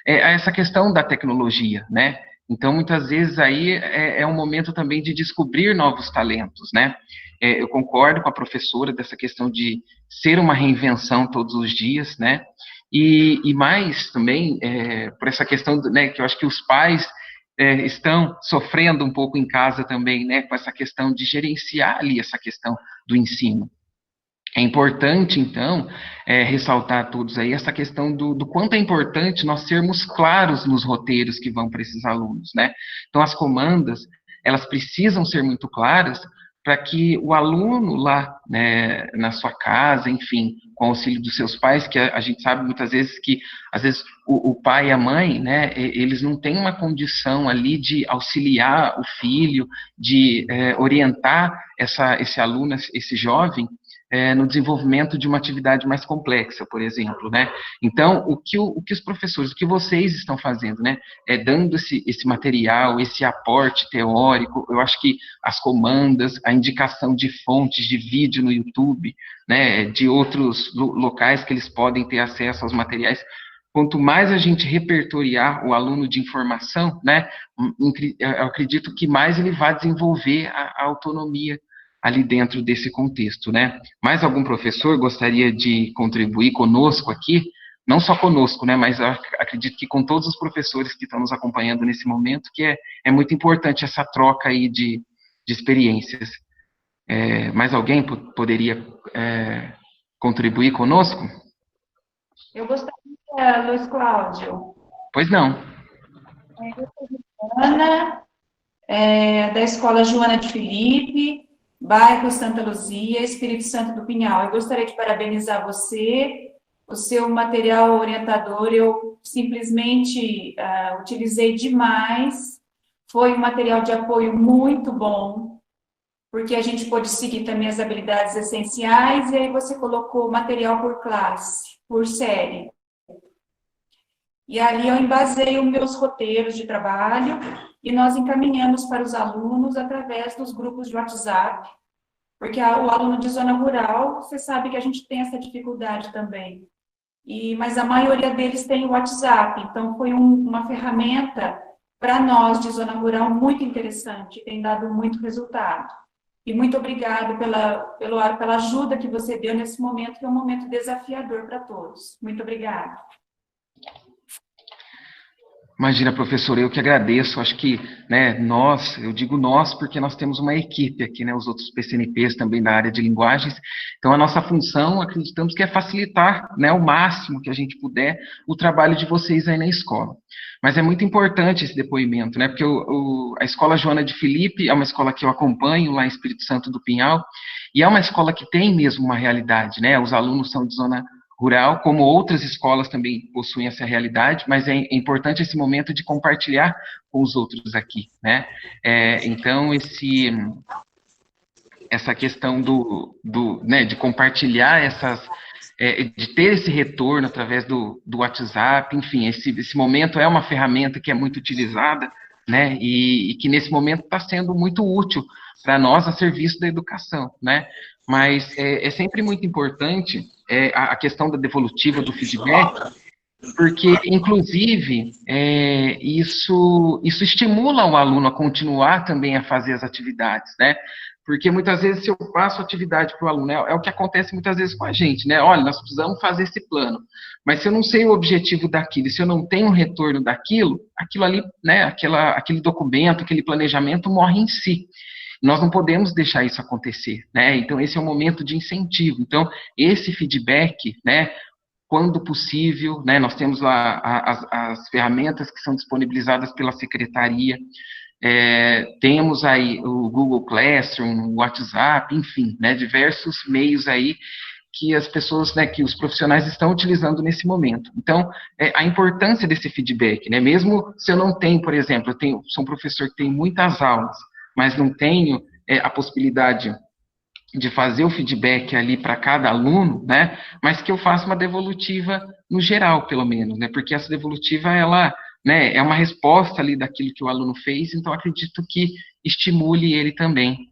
a essa questão da tecnologia, né. Então, muitas vezes, aí é um momento também de descobrir novos talentos, né? Eu concordo com a professora dessa questão de ser uma reinvenção todos os dias, né? E mais também, por essa questão, né, que eu acho que os pais estão sofrendo um pouco em casa também, né? Com essa questão de gerenciar ali essa questão do ensino. É importante, então, ressaltar a todos aí essa questão do quanto é importante nós sermos claros nos roteiros que vão para esses alunos, né? Então, as comandas, elas precisam ser muito claras para que o aluno lá, né, na sua casa, enfim, com o auxílio dos seus pais, que a gente sabe muitas vezes que, às vezes, o pai e a mãe, né, eles não têm uma condição ali de auxiliar o filho, de orientar esse aluno, esse jovem, no desenvolvimento de uma atividade mais complexa, por exemplo, né? Então, o que os professores, o que vocês estão fazendo, né? Dando esse material, esse aporte teórico, eu acho que as comandas, a indicação de fontes de vídeo no YouTube, né? De outros locais que eles podem ter acesso aos materiais. Quanto mais a gente repertoriar o aluno de informação, né? Eu acredito que mais ele vai desenvolver a autonomia ali dentro desse contexto, né? Mais algum professor gostaria de contribuir conosco aqui? Não só conosco, né? Mas eu acredito que com todos os professores que estão nos acompanhando nesse momento, que é muito importante essa troca aí de experiências. Mais alguém poderia contribuir conosco? Eu gostaria, Luiz Cláudio. Pois não. Eu sou Ana, da Escola Joana de Filipe, bairro Santa Luzia, Espírito Santo do Pinhal. Eu gostaria de parabenizar você, o seu material orientador, eu simplesmente utilizei demais, foi um material de apoio muito bom, porque a gente pôde seguir também as habilidades essenciais, e aí você colocou material por classe, por série. E ali eu embasei os meus roteiros de trabalho, e nós encaminhamos para os alunos através dos grupos de WhatsApp, porque o aluno de zona rural, você sabe que a gente tem essa dificuldade também. Mas a maioria deles tem o WhatsApp, então foi uma ferramenta para nós de zona rural muito interessante, tem dado muito resultado. E muito obrigada pela ajuda que você deu nesse momento, que é um momento desafiador para todos. Muito obrigada. Imagina, professor, eu que agradeço. Acho que, né, eu digo nós porque nós temos uma equipe aqui, né, os outros PCNPs também da área de linguagens. Então, a nossa função, acreditamos que é facilitar, né, o máximo que a gente puder o trabalho de vocês aí na escola. Mas é muito importante esse depoimento, né, porque a Escola Joana de Filipe é uma escola que eu acompanho lá em Espírito Santo do Pinhal, e é uma escola que tem mesmo uma realidade, né, os alunos são de zona rural, como outras escolas também possuem essa realidade, mas é importante esse momento de compartilhar com os outros aqui, né? Então, essa questão né, de compartilhar de ter esse retorno através do WhatsApp, enfim, esse momento é uma ferramenta que é muito utilizada, né, e que nesse momento está sendo muito útil para nós a serviço da educação, né? Mas é sempre muito importante a questão da devolutiva, do feedback, porque, inclusive, isso estimula o aluno a continuar também a fazer as atividades, né? Porque muitas vezes, se eu passo atividade para o aluno, é o que acontece muitas vezes com a gente, né? Olha, nós precisamos fazer esse plano, mas se eu não sei o objetivo daquilo, se eu não tenho um retorno daquilo, aquilo ali, né, aquele documento, aquele planejamento morre em si. Nós não podemos deixar isso acontecer, né? Então, esse é um momento de incentivo. Então, esse feedback, né, quando possível, né, nós temos lá as ferramentas que são disponibilizadas pela secretaria, temos aí o Google Classroom, o WhatsApp, enfim, né, diversos meios aí que as pessoas, né, que os profissionais estão utilizando nesse momento. Então, a importância desse feedback, né, mesmo se eu não tenho, por exemplo, sou um professor que tem muitas aulas, mas não tenho a possibilidade de fazer o feedback ali para cada aluno, né, mas que eu faça uma devolutiva no geral, pelo menos, né, porque essa devolutiva, ela, né, é uma resposta ali daquilo que o aluno fez, então acredito que estimule ele também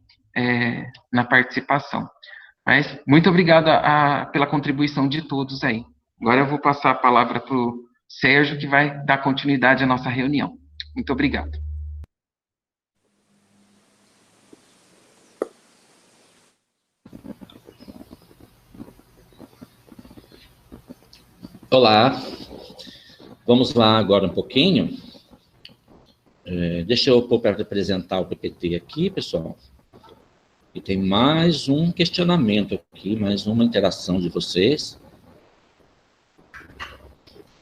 na participação. Mas muito obrigado pela contribuição de todos aí. Agora eu vou passar a palavra para o Sérgio, que vai dar continuidade à nossa reunião. Muito obrigado. Olá, vamos lá agora um pouquinho. Deixa eu pôr para apresentar o PPT aqui, pessoal. E tem mais um questionamento aqui, mais uma interação de vocês.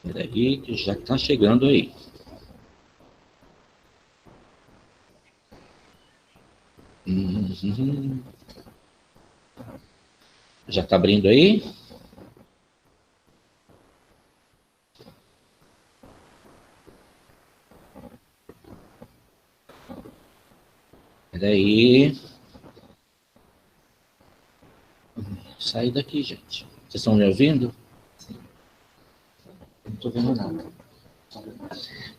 Espera aí, que já está chegando aí. Já está abrindo aí? Peraí. Sai daqui, gente. Vocês estão me ouvindo? Não estou vendo nada.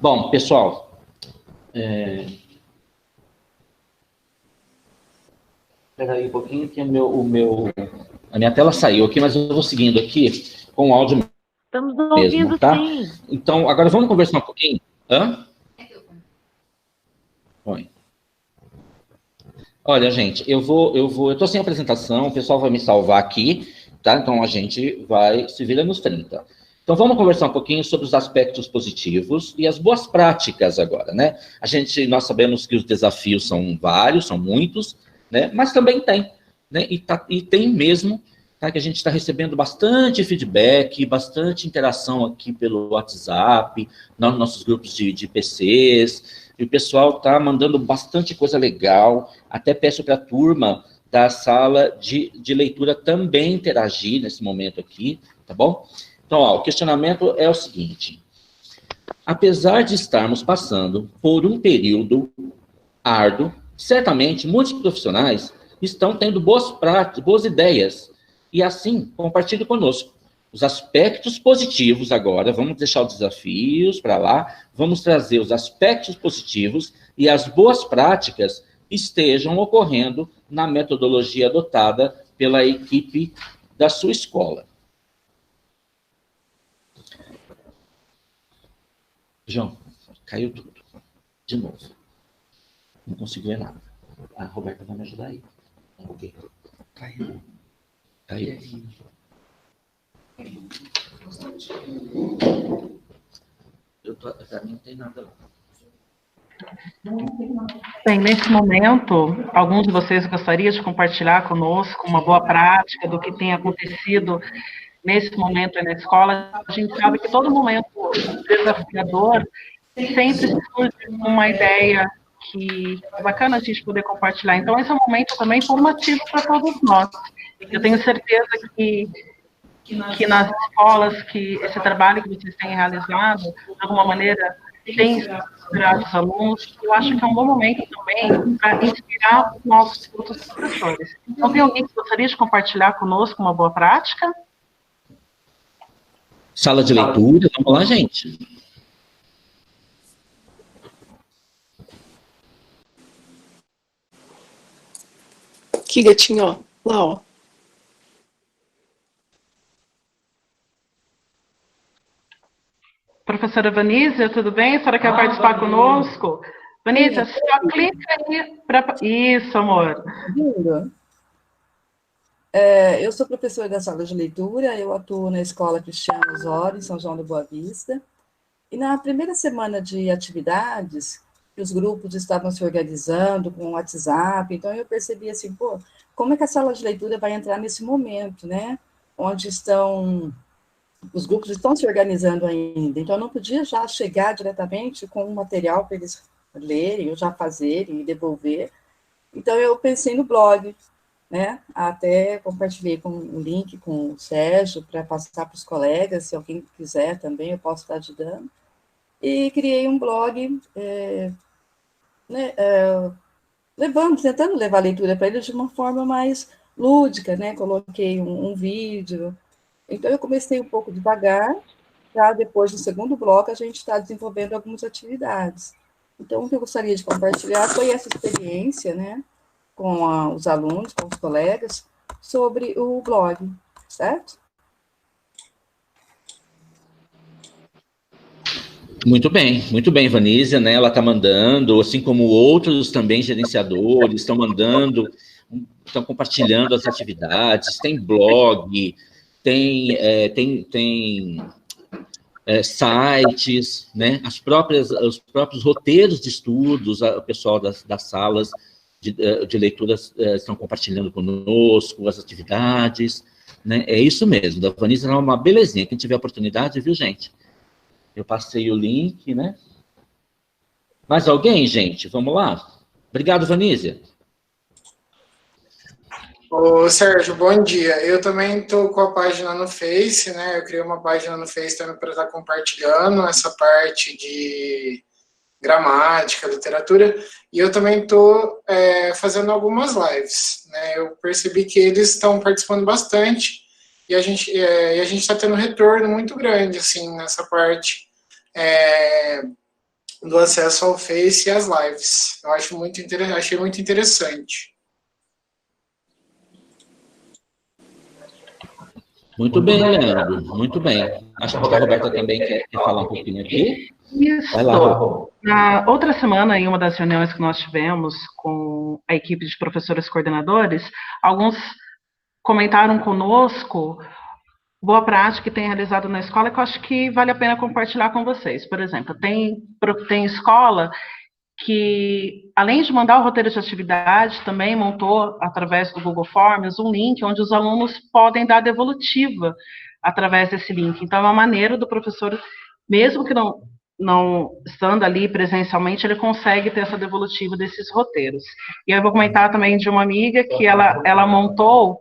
Bom, pessoal. Peraí um pouquinho, que a minha tela saiu aqui, mas eu vou seguindo aqui com o áudio mesmo. Estamos ouvindo, tá? sim. Então, agora vamos conversar um pouquinho. Hã? Oi. Olha, gente, eu tô sem apresentação, o pessoal vai me salvar aqui, tá? Então, a gente vai se vira nos 30. Então, vamos conversar um pouquinho sobre os aspectos positivos e as boas práticas agora, né? Nós sabemos que os desafios são vários, são muitos, né? Mas também tem, né? E tem mesmo tá? Que a gente está recebendo bastante feedback, bastante interação aqui pelo WhatsApp, nos nossos grupos de PCs, e o pessoal está mandando bastante coisa legal. Até peço para a turma da sala de leitura também interagir nesse momento aqui, tá bom? Então, ó, o questionamento é o seguinte: apesar de estarmos passando por um período árduo, certamente muitos profissionais estão tendo boas práticas, boas ideias, e assim, compartilhe conosco os aspectos positivos agora. Vamos deixar os desafios para lá, vamos trazer os aspectos positivos e as boas práticas estejam ocorrendo na metodologia adotada pela equipe da sua escola. João, caiu tudo. De novo. Não consigo ver nada. A Roberta vai me ajudar aí. Ok. Caiu. Caiu. Pra mim não tem nada lá. Bem, nesse momento, alguns de vocês gostariam de compartilhar conosco uma boa prática do que tem acontecido nesse momento na escola? A gente sabe que todo momento desafiador sempre surge uma ideia que é bacana a gente poder compartilhar. Então, esse é um momento também formativo para todos nós. Eu tenho certeza que nas escolas, que esse trabalho que vocês têm realizado, de alguma maneira, tem inspirado os alunos. Eu acho que é um bom momento também para inspirar os nossos outros professores. Então, tem alguém que gostaria de compartilhar conosco uma boa prática? Sala de leitura, vamos lá, gente. Aqui, gatinho, ó. Lá, ó. Professora Vanísia, tudo bem? A senhora quer participar conosco? Vanísia, só clica aí para... Isso, amor. Lindo. Eu sou professora da sala de leitura, eu atuo na Escola Cristiana Osório, em São João da Boa Vista. E na primeira semana de atividades, os grupos estavam se organizando com o WhatsApp, então eu percebi assim, pô, como é que a sala de leitura vai entrar nesse momento, né? Onde os grupos estão se organizando ainda, então eu não podia já chegar diretamente com um material para eles lerem, ou já fazerem e devolver. Então eu pensei no blog, né? Até compartilhei com um link com o Sérgio para passar para os colegas, se alguém quiser também, eu posso estar ajudando. E criei um blog, tentando levar a leitura para eles de uma forma mais lúdica, né? Coloquei um vídeo. Então, eu comecei um pouco devagar, já depois, no segundo bloco, a gente está desenvolvendo algumas atividades. Então, o que eu gostaria de compartilhar foi essa experiência, né, com os alunos, com os colegas, sobre o blog, certo? Muito bem, Vanísia, né? Ela está mandando, assim como outros também gerenciadores estão mandando, estão compartilhando as atividades, tem blog, tem sites, né? Os próprios roteiros de estudos, o pessoal das salas de leituras estão compartilhando conosco as atividades, né? É isso mesmo, da Vanísia é uma belezinha. Quem tiver oportunidade, viu, gente? Eu passei o link, né? Mais alguém, gente? Vamos lá. Obrigado, Vanísia. Ô, Sérgio, bom dia. Eu também estou com a página no Face, né? Eu criei uma página no Face também para estar compartilhando essa parte de gramática, literatura, e eu também estou fazendo algumas lives, né? Eu percebi que eles estão participando bastante, e a gente está tendo um retorno muito grande, assim, nessa parte do acesso ao Face e às lives. Eu acho achei muito interessante. Muito bem, Leandro, muito bem. Acho que a Roberta também quer falar um pouquinho aqui. Isso. Vai lá, na outra semana, em uma das reuniões que nós tivemos com a equipe de professores coordenadores, alguns comentaram conosco boa prática que tem realizado na escola, que eu acho que vale a pena compartilhar com vocês. Por exemplo, tem escola que, além de mandar o roteiro de atividade, também montou, através do Google Forms, um link onde os alunos podem dar devolutiva através desse link. Então, é uma maneira do professor, mesmo que não estando ali presencialmente, ele consegue ter essa devolutiva desses roteiros. E eu vou comentar também de uma amiga que ela montou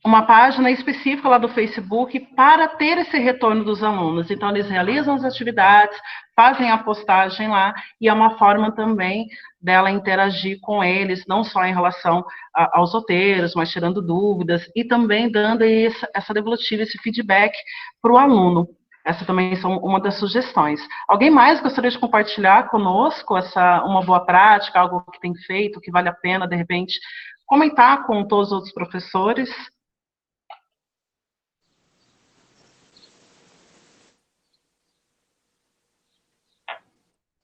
uma página específica lá do Facebook para ter esse retorno dos alunos. Então, eles realizam as atividades, fazem a postagem lá, e é uma forma também dela interagir com eles, não só em relação aos roteiros, mas tirando dúvidas, e também dando essa devolutiva, esse feedback para o aluno. Essa também é uma das sugestões. Alguém mais gostaria de compartilhar conosco uma boa prática, algo que tem feito, que vale a pena, de repente, comentar com todos os outros professores?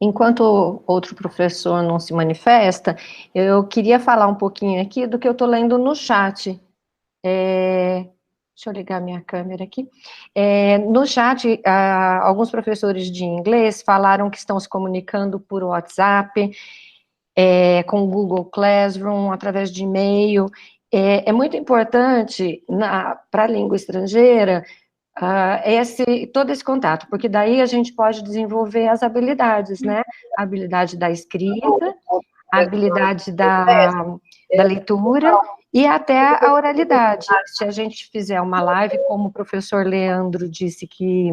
Enquanto outro professor não se manifesta, eu queria falar um pouquinho aqui do que eu estou lendo no chat. Deixa eu ligar minha câmera aqui. No chat, alguns professores de inglês falaram que estão se comunicando por WhatsApp, com o Google Classroom, através de e-mail. É muito importante para a língua estrangeira todo esse contato, porque daí a gente pode desenvolver as habilidades, né? A habilidade da escrita, a habilidade da leitura e até a oralidade. Se a gente fizer uma live, como o professor Leandro disse que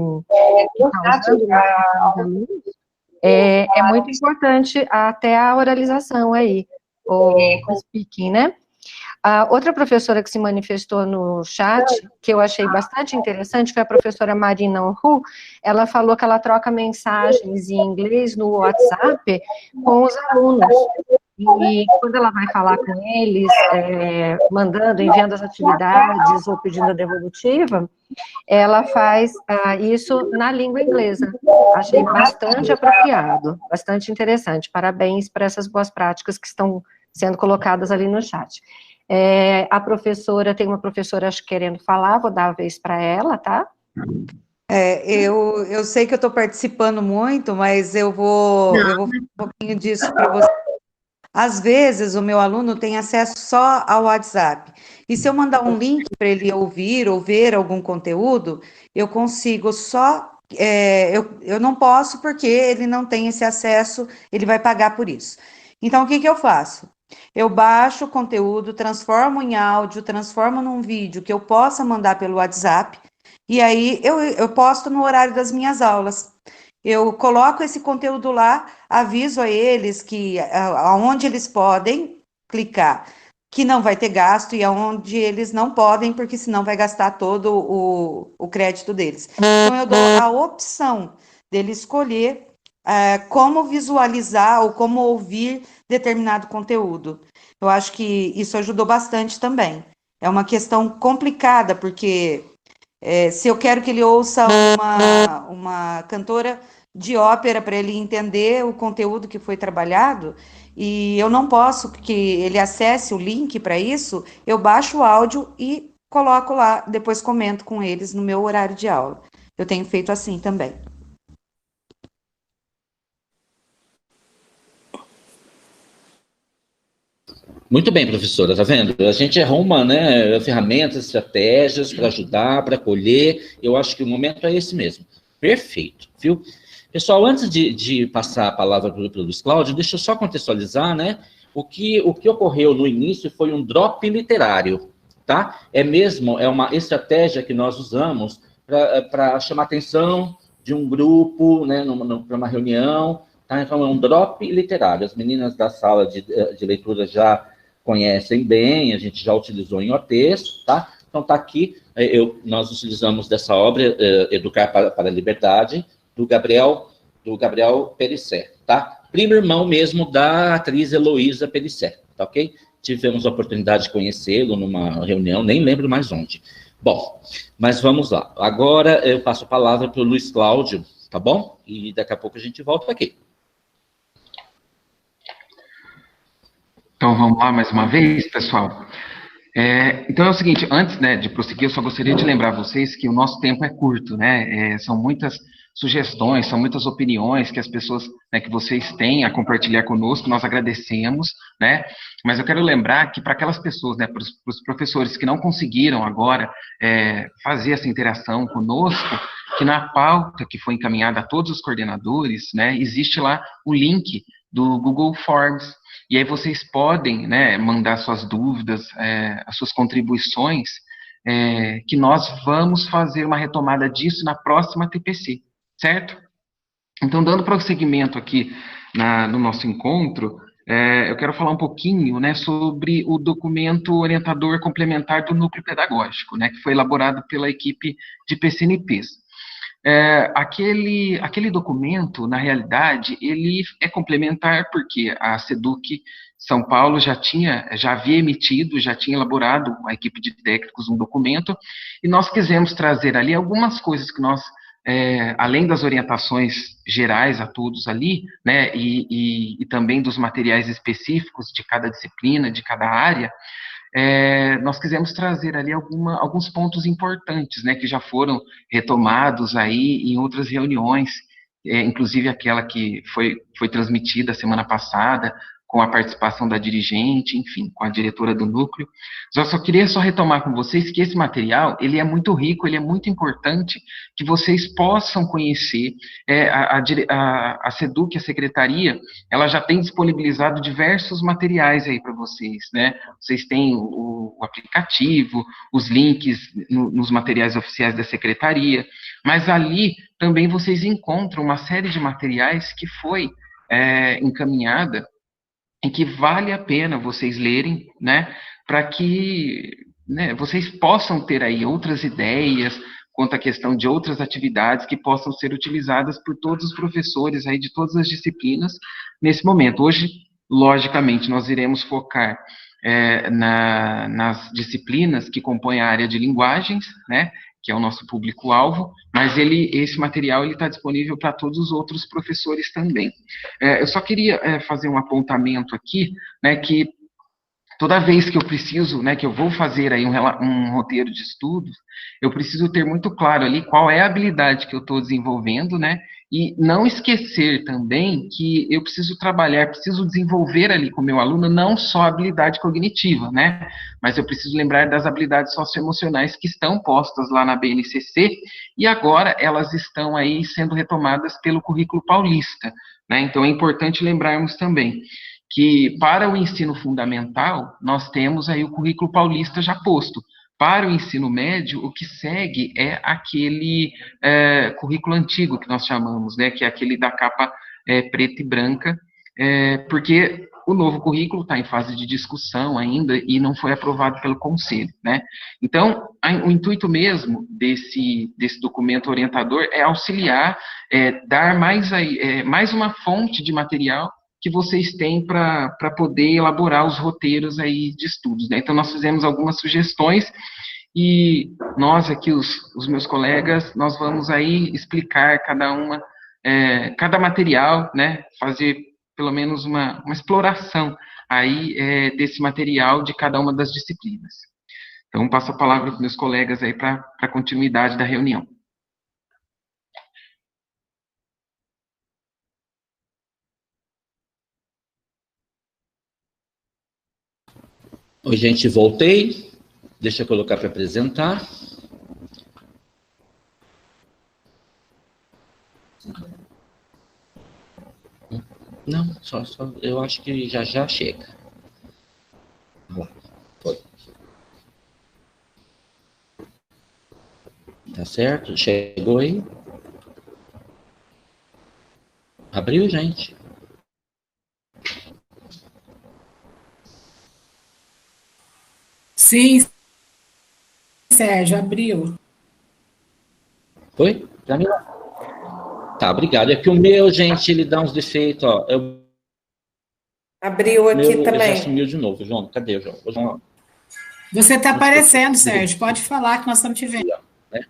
é muito importante até a oralização aí, o speaking, né? A outra professora que se manifestou no chat, que eu achei bastante interessante, foi a professora Marina Ohu. Ela falou que ela troca mensagens em inglês no WhatsApp com os alunos. E quando ela vai falar com eles, enviando as atividades ou pedindo a devolutiva, ela faz isso na língua inglesa. Achei bastante apropriado, bastante interessante. Parabéns para essas boas práticas que estão sendo colocadas ali no chat. Tem uma professora acho, querendo falar, vou dar a vez para ela, tá? Eu sei que eu estou participando muito, mas eu vou falar um pouquinho disso para você. Às vezes, o meu aluno tem acesso só ao WhatsApp, e se eu mandar um link para ele ouvir ou ver algum conteúdo, eu consigo só... eu não posso porque ele não tem esse acesso, ele vai pagar por isso. Então, o que eu faço? Eu baixo o conteúdo, transformo em áudio, transformo num vídeo que eu possa mandar pelo WhatsApp, e aí eu posto no horário das minhas aulas. Eu coloco esse conteúdo lá, aviso a eles que aonde eles podem clicar, que não vai ter gasto, e aonde eles não podem, porque senão vai gastar todo o crédito deles. Então, eu dou a opção dele escolher como visualizar ou como ouvir determinado conteúdo. Eu acho que isso ajudou bastante também. É uma questão complicada, porque se eu quero que ele ouça uma cantora de ópera para ele entender o conteúdo que foi trabalhado, e eu não posso que ele acesse o link para isso, eu baixo o áudio e coloco lá, depois comento com eles no meu horário de aula. Eu tenho feito assim também. Muito bem, professora, tá vendo? A gente arruma, né, ferramentas, estratégias para ajudar, para acolher. Eu acho que o momento é esse mesmo. Perfeito, viu? Pessoal, antes de passar a palavra para o Luiz Cláudio, deixa eu só contextualizar, né? O que ocorreu no início foi um drop literário, tá? É uma estratégia que nós usamos para chamar a atenção de um grupo, né, para uma reunião, tá? Então, é um drop literário. As meninas da sala de leitura já conhecem bem, a gente já utilizou em OTs, tá? Então, tá aqui, nós utilizamos dessa obra, Educar para a Liberdade, do Gabriel Perissé, tá? Primo irmão mesmo da atriz Heloísa Perissé, tá ok? Tivemos a oportunidade de conhecê-lo numa reunião, nem lembro mais onde. Bom, mas vamos lá. Agora eu passo a palavra para o Luiz Cláudio, tá bom? E daqui a pouco a gente volta aqui. Então, vamos lá mais uma vez, pessoal. Então é o seguinte, antes, né, de prosseguir, eu só gostaria de lembrar vocês que o nosso tempo é curto, né? São muitas sugestões, são muitas opiniões que as pessoas, né, que vocês têm a compartilhar conosco, nós agradecemos, né, mas eu quero lembrar que para aquelas pessoas, né, para os professores que não conseguiram agora fazer essa interação conosco, que na pauta que foi encaminhada a todos os coordenadores, né, existe lá o link do Google Forms, e aí vocês podem, né, mandar suas dúvidas, as suas contribuições, que nós vamos fazer uma retomada disso na próxima TPC, certo? Então, dando prosseguimento aqui no nosso encontro, eu quero falar um pouquinho, né, sobre o documento orientador complementar do núcleo pedagógico, né, que foi elaborado pela equipe de PCNPs. Aquele documento, na realidade, ele é complementar porque a SEDUC São Paulo já havia emitido, já tinha elaborado a equipe de técnicos um documento, e nós quisemos trazer ali algumas coisas que nós, além das orientações gerais a todos ali, né, e também dos materiais específicos de cada disciplina, de cada área, nós quisemos trazer ali alguns pontos importantes, né, que já foram retomados aí em outras reuniões, inclusive aquela que foi transmitida semana passada, com a participação da dirigente, enfim, com a diretora do núcleo. Eu só queria retomar com vocês que esse material, ele é muito rico, ele é muito importante, que vocês possam conhecer. A SEDUC, a secretaria, ela já tem disponibilizado diversos materiais aí para vocês, né? Vocês têm o aplicativo, os links nos materiais oficiais da secretaria, mas ali também vocês encontram uma série de materiais que foi encaminhada em que vale a pena vocês lerem, né, para que, né, vocês possam ter aí outras ideias quanto à questão de outras atividades que possam ser utilizadas por todos os professores aí de todas as disciplinas nesse momento. Hoje, logicamente, nós iremos focar nas disciplinas que compõem a área de linguagens, né, que é o nosso público-alvo, mas esse material está disponível para todos os outros professores também. Eu só queria fazer um apontamento aqui, né, que toda vez que eu preciso, né, que eu vou fazer aí um roteiro de estudos, eu preciso ter muito claro ali qual é a habilidade que eu estou desenvolvendo, né, e não esquecer também que eu preciso desenvolver ali com o meu aluno não só a habilidade cognitiva, né, mas eu preciso lembrar das habilidades socioemocionais que estão postas lá na BNCC, e agora elas estão aí sendo retomadas pelo currículo paulista, né, então é importante lembrarmos também que para o ensino fundamental, nós temos aí o currículo paulista já posto. Para o ensino médio, o que segue é aquele currículo antigo que nós chamamos, né, que é aquele da capa preta e branca, porque o novo currículo está em fase de discussão ainda e não foi aprovado pelo Conselho, né? Então, o intuito mesmo desse documento orientador é auxiliar, dar mais uma fonte de material que vocês têm para poder elaborar os roteiros aí de estudos, né? Então, nós fizemos algumas sugestões e nós aqui, os meus colegas, nós vamos aí explicar cada material, né? Fazer pelo menos uma exploração aí desse material de cada uma das disciplinas. Então, passo a palavra para meus colegas aí para a continuidade da reunião. Oi, gente, voltei. Deixa eu colocar para apresentar. Não, só eu acho que já chega. Vamos lá. Foi. Tá certo? Chegou aí? Abriu, gente? Sim, Sérgio, abriu. Foi? Pra mim? Tá, obrigado. É que o meu, gente, ele dá uns defeitos, ó. Abriu aqui também. Ele já sumiu de novo, João. Cadê o João? Você está aparecendo, Sérgio. Pode falar que nós estamos te vendo. Né?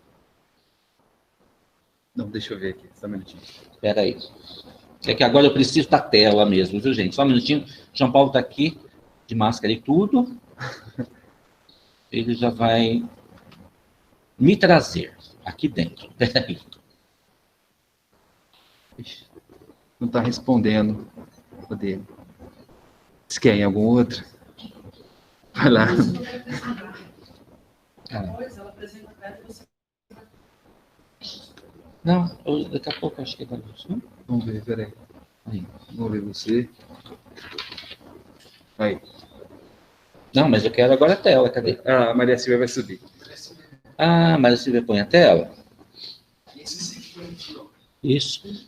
Não, deixa eu ver aqui. Só um minutinho. Espera aí. É que agora eu preciso da tela mesmo, viu, gente? Só um minutinho. João Paulo está aqui, de máscara e tudo. Ele já vai me trazer aqui dentro. Espera aí. Ixi, não está respondendo o dele. Você quer em algum outro? Vai lá. Não, daqui a pouco acho que vai. Vamos ver, peraí. Aí, vamos ver você. Aí. Não, mas eu quero agora a tela, cadê? Ah, a Maria Silvia vai subir. Ah, a Maria Silvia põe a tela? Isso.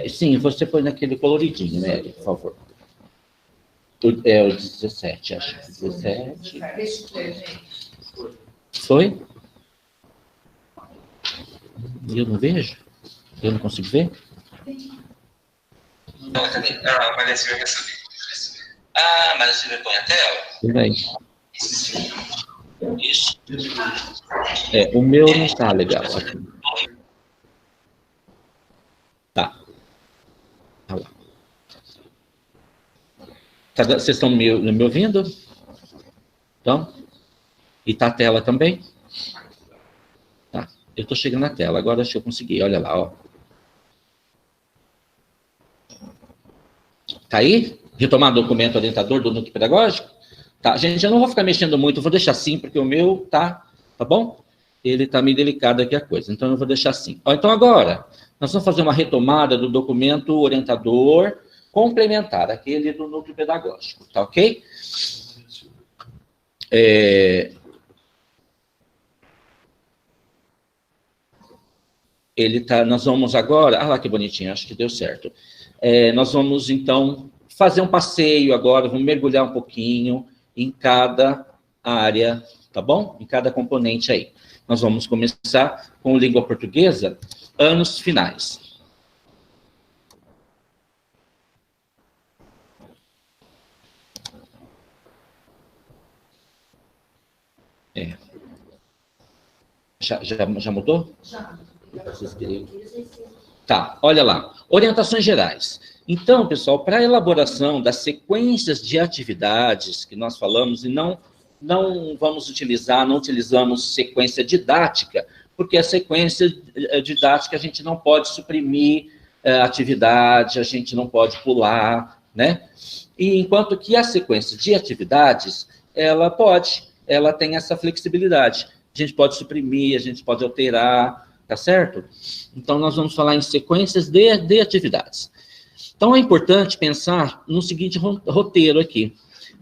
Sim, você põe naquele coloridinho, né, por favor. É o 17, acho. 17. Foi? Eu não vejo? Eu não consigo ver? Ah, a Maria Silvia vai subir. Ah, mas você põe a tela? Peraí. Isso. O meu não está legal aqui. Tá. Olha lá. Vocês estão me ouvindo? Então? E tá a tela também? Tá. Eu estou chegando na tela. Agora acho que eu consegui. Olha lá, ó. Tá aí? Retomar o documento orientador do núcleo pedagógico? Tá, gente, eu não vou ficar mexendo muito, eu vou deixar assim, porque o meu tá bom? Ele tá meio delicado aqui a coisa, então eu vou deixar assim. Ó, então agora, nós vamos fazer uma retomada do documento orientador complementar, aquele do núcleo pedagógico, tá ok? Nós vamos agora, lá que bonitinho, acho que deu certo. Nós vamos, então, fazer um passeio agora, vamos mergulhar um pouquinho em cada área, tá bom? Em cada componente aí. Nós vamos começar com língua portuguesa, anos finais. Já mudou? Já. Tá, olha lá. Orientações gerais. Então, pessoal, para a elaboração das sequências de atividades que nós falamos, e não utilizamos sequência didática, porque a sequência didática a gente não pode suprimir atividade, a gente não pode pular, né? E enquanto que a sequência de atividades, ela tem essa flexibilidade. A gente pode suprimir, a gente pode alterar, tá certo? Então, nós vamos falar em sequências de atividades. Então, é importante pensar no seguinte roteiro aqui,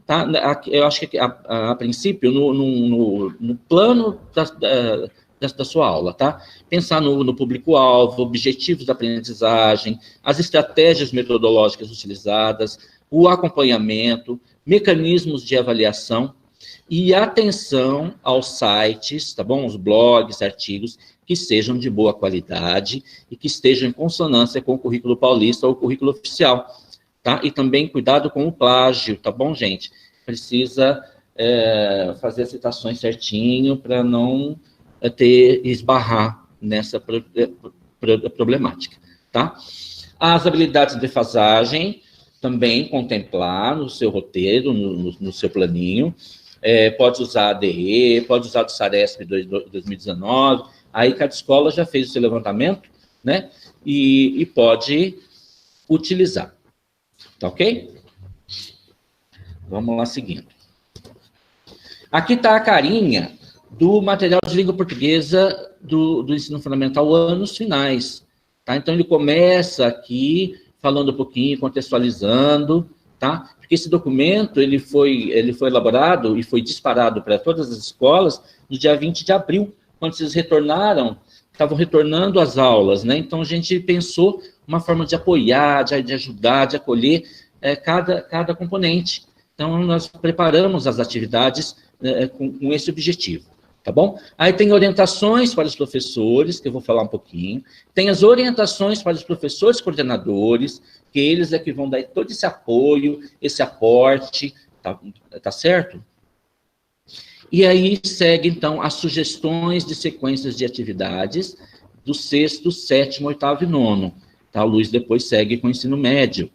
tá? Eu acho que, a princípio, no plano da sua aula, tá? Pensar no público-alvo, objetivos da aprendizagem, as estratégias metodológicas utilizadas, o acompanhamento, mecanismos de avaliação e atenção aos sites, tá bom? Os blogs, artigos, que sejam de boa qualidade e que estejam em consonância com o currículo paulista ou o currículo oficial, tá? E também cuidado com o plágio, tá bom, gente? Precisa fazer as citações certinho para não esbarrar nessa problemática, tá? As habilidades de defasagem, também contemplar no seu roteiro, no seu planinho. Pode usar a ADE, pode usar do SARESP 2019, aí cada escola já fez o seu levantamento, né? E pode utilizar. Tá ok? Vamos lá seguindo. Aqui está a carinha do material de língua portuguesa do ensino fundamental anos finais. Tá? Então, ele começa aqui falando um pouquinho, contextualizando, tá? Porque esse documento ele foi elaborado e foi disparado para todas as escolas no dia 20 de abril, quando vocês estavam retornando às aulas, né? Então, a gente pensou uma forma de apoiar, de ajudar, de acolher cada componente. Então, nós preparamos as atividades com esse objetivo, tá bom? Aí tem orientações para os professores, que eu vou falar um pouquinho. Tem as orientações para os professores coordenadores, que eles é que vão dar todo esse apoio, esse aporte, tá certo? E aí segue, então, as sugestões de sequências de atividades do 6º, 7º, 8º e 9º. Tá? O Luiz depois segue com o ensino médio,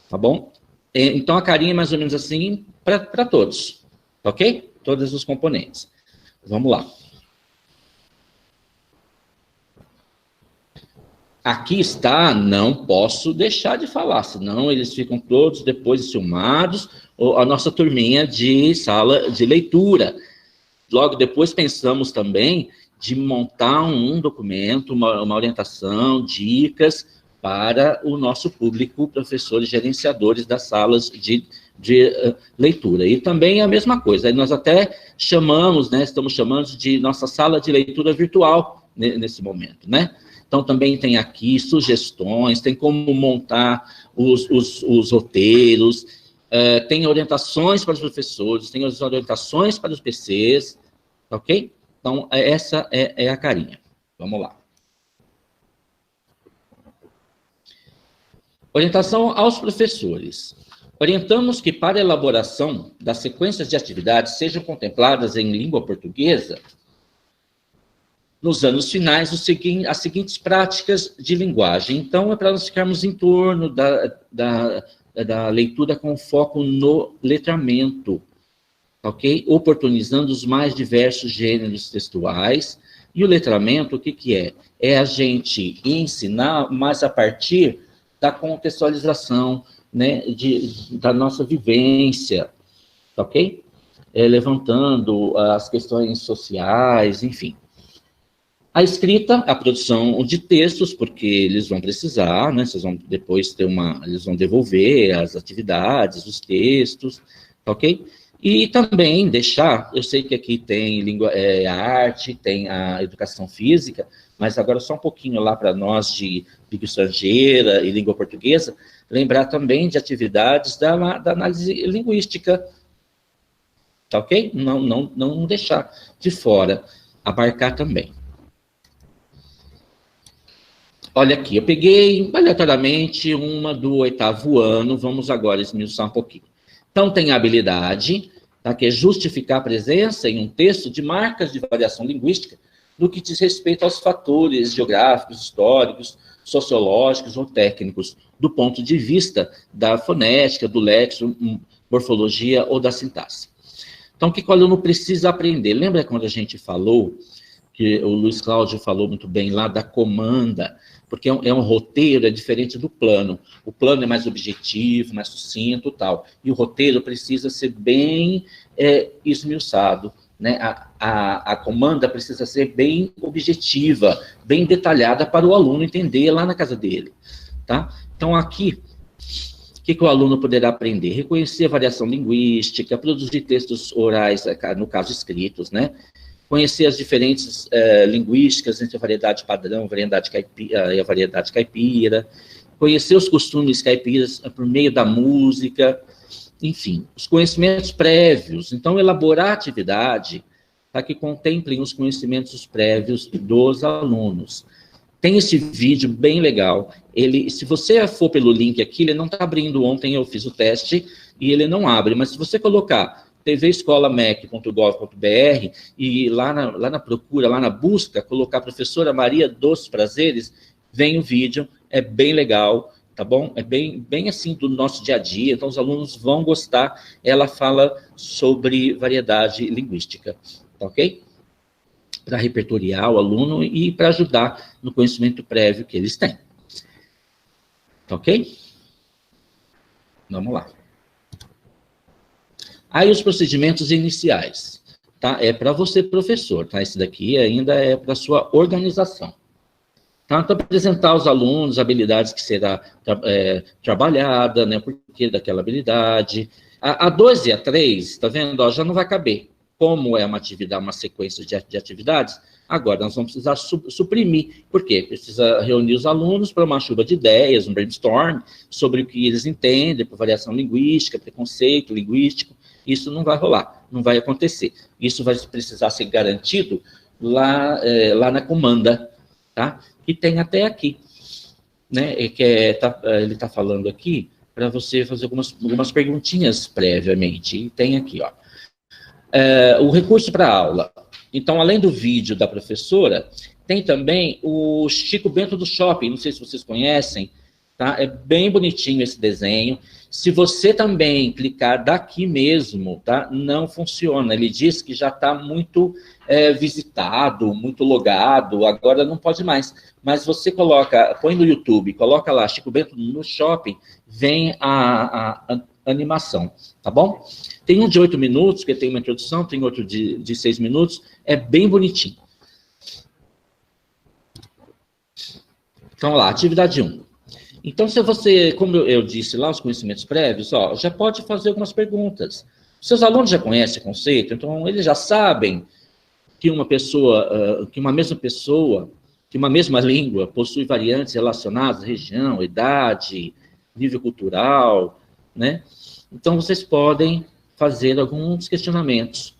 tá bom? Então, a carinha é mais ou menos assim para todos, ok? Todos os componentes. Vamos lá. aqui está, não posso deixar de falar, senão eles ficam todos depois filmados, a nossa turminha de sala de leitura. Logo depois pensamos também de montar um documento, uma orientação, dicas para o nosso público, professores gerenciadores das salas de leitura. E também a mesma coisa, aí nós até chamamos, né, estamos chamando de nossa sala de leitura virtual nesse momento, né? Então, também tem aqui sugestões, tem como montar os roteiros, tem orientações para os professores, tem as orientações para os PCs, ok? Então, essa é a carinha. Vamos lá. Orientação aos professores. Orientamos que, para a elaboração das sequências de atividades, sejam contempladas em língua portuguesa, nos anos finais, as seguintes práticas de linguagem. Então, é para nós ficarmos em torno da leitura com foco no letramento, ok? Oportunizando os mais diversos gêneros textuais. E o letramento, o que é? É a gente ensinar, mas a partir da contextualização, né, da nossa vivência, ok? Levantando as questões sociais, enfim. A escrita, a produção de textos, porque eles vão precisar, né? Vocês vão depois eles vão devolver as atividades, os textos, ok? E também deixar, eu sei que aqui tem a arte, tem a educação física, mas agora só um pouquinho lá para nós de língua estrangeira e língua portuguesa, lembrar também de atividades da análise linguística, tá ok? Não deixar de fora, abarcar também. Olha aqui, eu peguei aleatoriamente uma do 8º ano, vamos agora esmiuçar um pouquinho. Então, tem a habilidade, tá, que é justificar a presença em um texto de marcas de variação linguística no que diz respeito aos fatores geográficos, históricos, sociológicos ou técnicos, do ponto de vista da fonética, do léxico, morfologia ou da sintaxe. Então, o que o aluno precisa aprender? Lembra quando a gente falou, que o Luiz Cláudio falou muito bem lá da comanda, porque é um roteiro, é diferente do plano. O plano é mais objetivo, mais sucinto e tal. E o roteiro precisa ser bem esmiuçado, né? A comanda precisa ser bem objetiva, bem detalhada para o aluno entender lá na casa dele, tá? Então, aqui, o que o aluno poderá aprender? Reconhecer a variação linguística, produzir textos orais, no caso escritos, né? Conhecer as diferentes linguísticas entre a variedade padrão e a variedade caipira, conhecer os costumes caipiras por meio da música, enfim, os conhecimentos prévios. Então, elaborar a atividade para que contemplem os conhecimentos prévios dos alunos. Tem esse vídeo bem legal. Se você for pelo link aqui, ele não está abrindo. Ontem eu fiz o teste e ele não abre, mas se você colocar tvescolamec.gov.br e lá na procura, lá na busca, colocar professora Maria dos Prazeres, vem o vídeo, é bem legal, tá bom? É bem assim do nosso dia a dia, então os alunos vão gostar. Ela fala sobre variedade linguística, tá ok? Para repertoriar o aluno e para ajudar no conhecimento prévio que eles têm. Tá ok? Vamos lá. Aí os procedimentos iniciais, tá? É para você, professor, tá? Esse daqui ainda é para sua organização. Tá? Então, apresentar aos alunos habilidades que será trabalhada, né? O porquê daquela habilidade. A 2 e a 3, tá vendo? Ó, já não vai caber. Como é uma sequência de atividades, agora nós vamos precisar suprimir. Por quê? Precisa reunir os alunos para uma chuva de ideias, um brainstorm, sobre o que eles entendem, por variação linguística, preconceito linguístico. Isso não vai rolar, não vai acontecer. Isso vai precisar ser garantido lá na comanda, tá? Que tem até aqui, né? Ele está falando aqui para você fazer algumas perguntinhas previamente. E tem aqui, ó. O recurso para a aula. Então, além do vídeo da professora, tem também o Chico Bento do Shopping, não sei se vocês conhecem, tá? É bem bonitinho esse desenho. Se você também clicar daqui mesmo, tá? Não funciona. Ele diz que já está muito visitado, muito logado, agora não pode mais. Mas você coloca, põe no YouTube, coloca lá, Chico Bento no shopping, vem a animação, tá bom? Tem um de 8 minutos, que tem uma introdução, tem outro de 6 minutos, é bem bonitinho. Então, lá, atividade 1. Então, se você, como eu disse lá, os conhecimentos prévios, ó, já pode fazer algumas perguntas. Seus alunos já conhecem o conceito, então eles já sabem que uma pessoa, que uma mesma pessoa, que uma mesma língua possui variantes relacionadas à região, idade, nível cultural, né? Então, vocês podem fazer alguns questionamentos,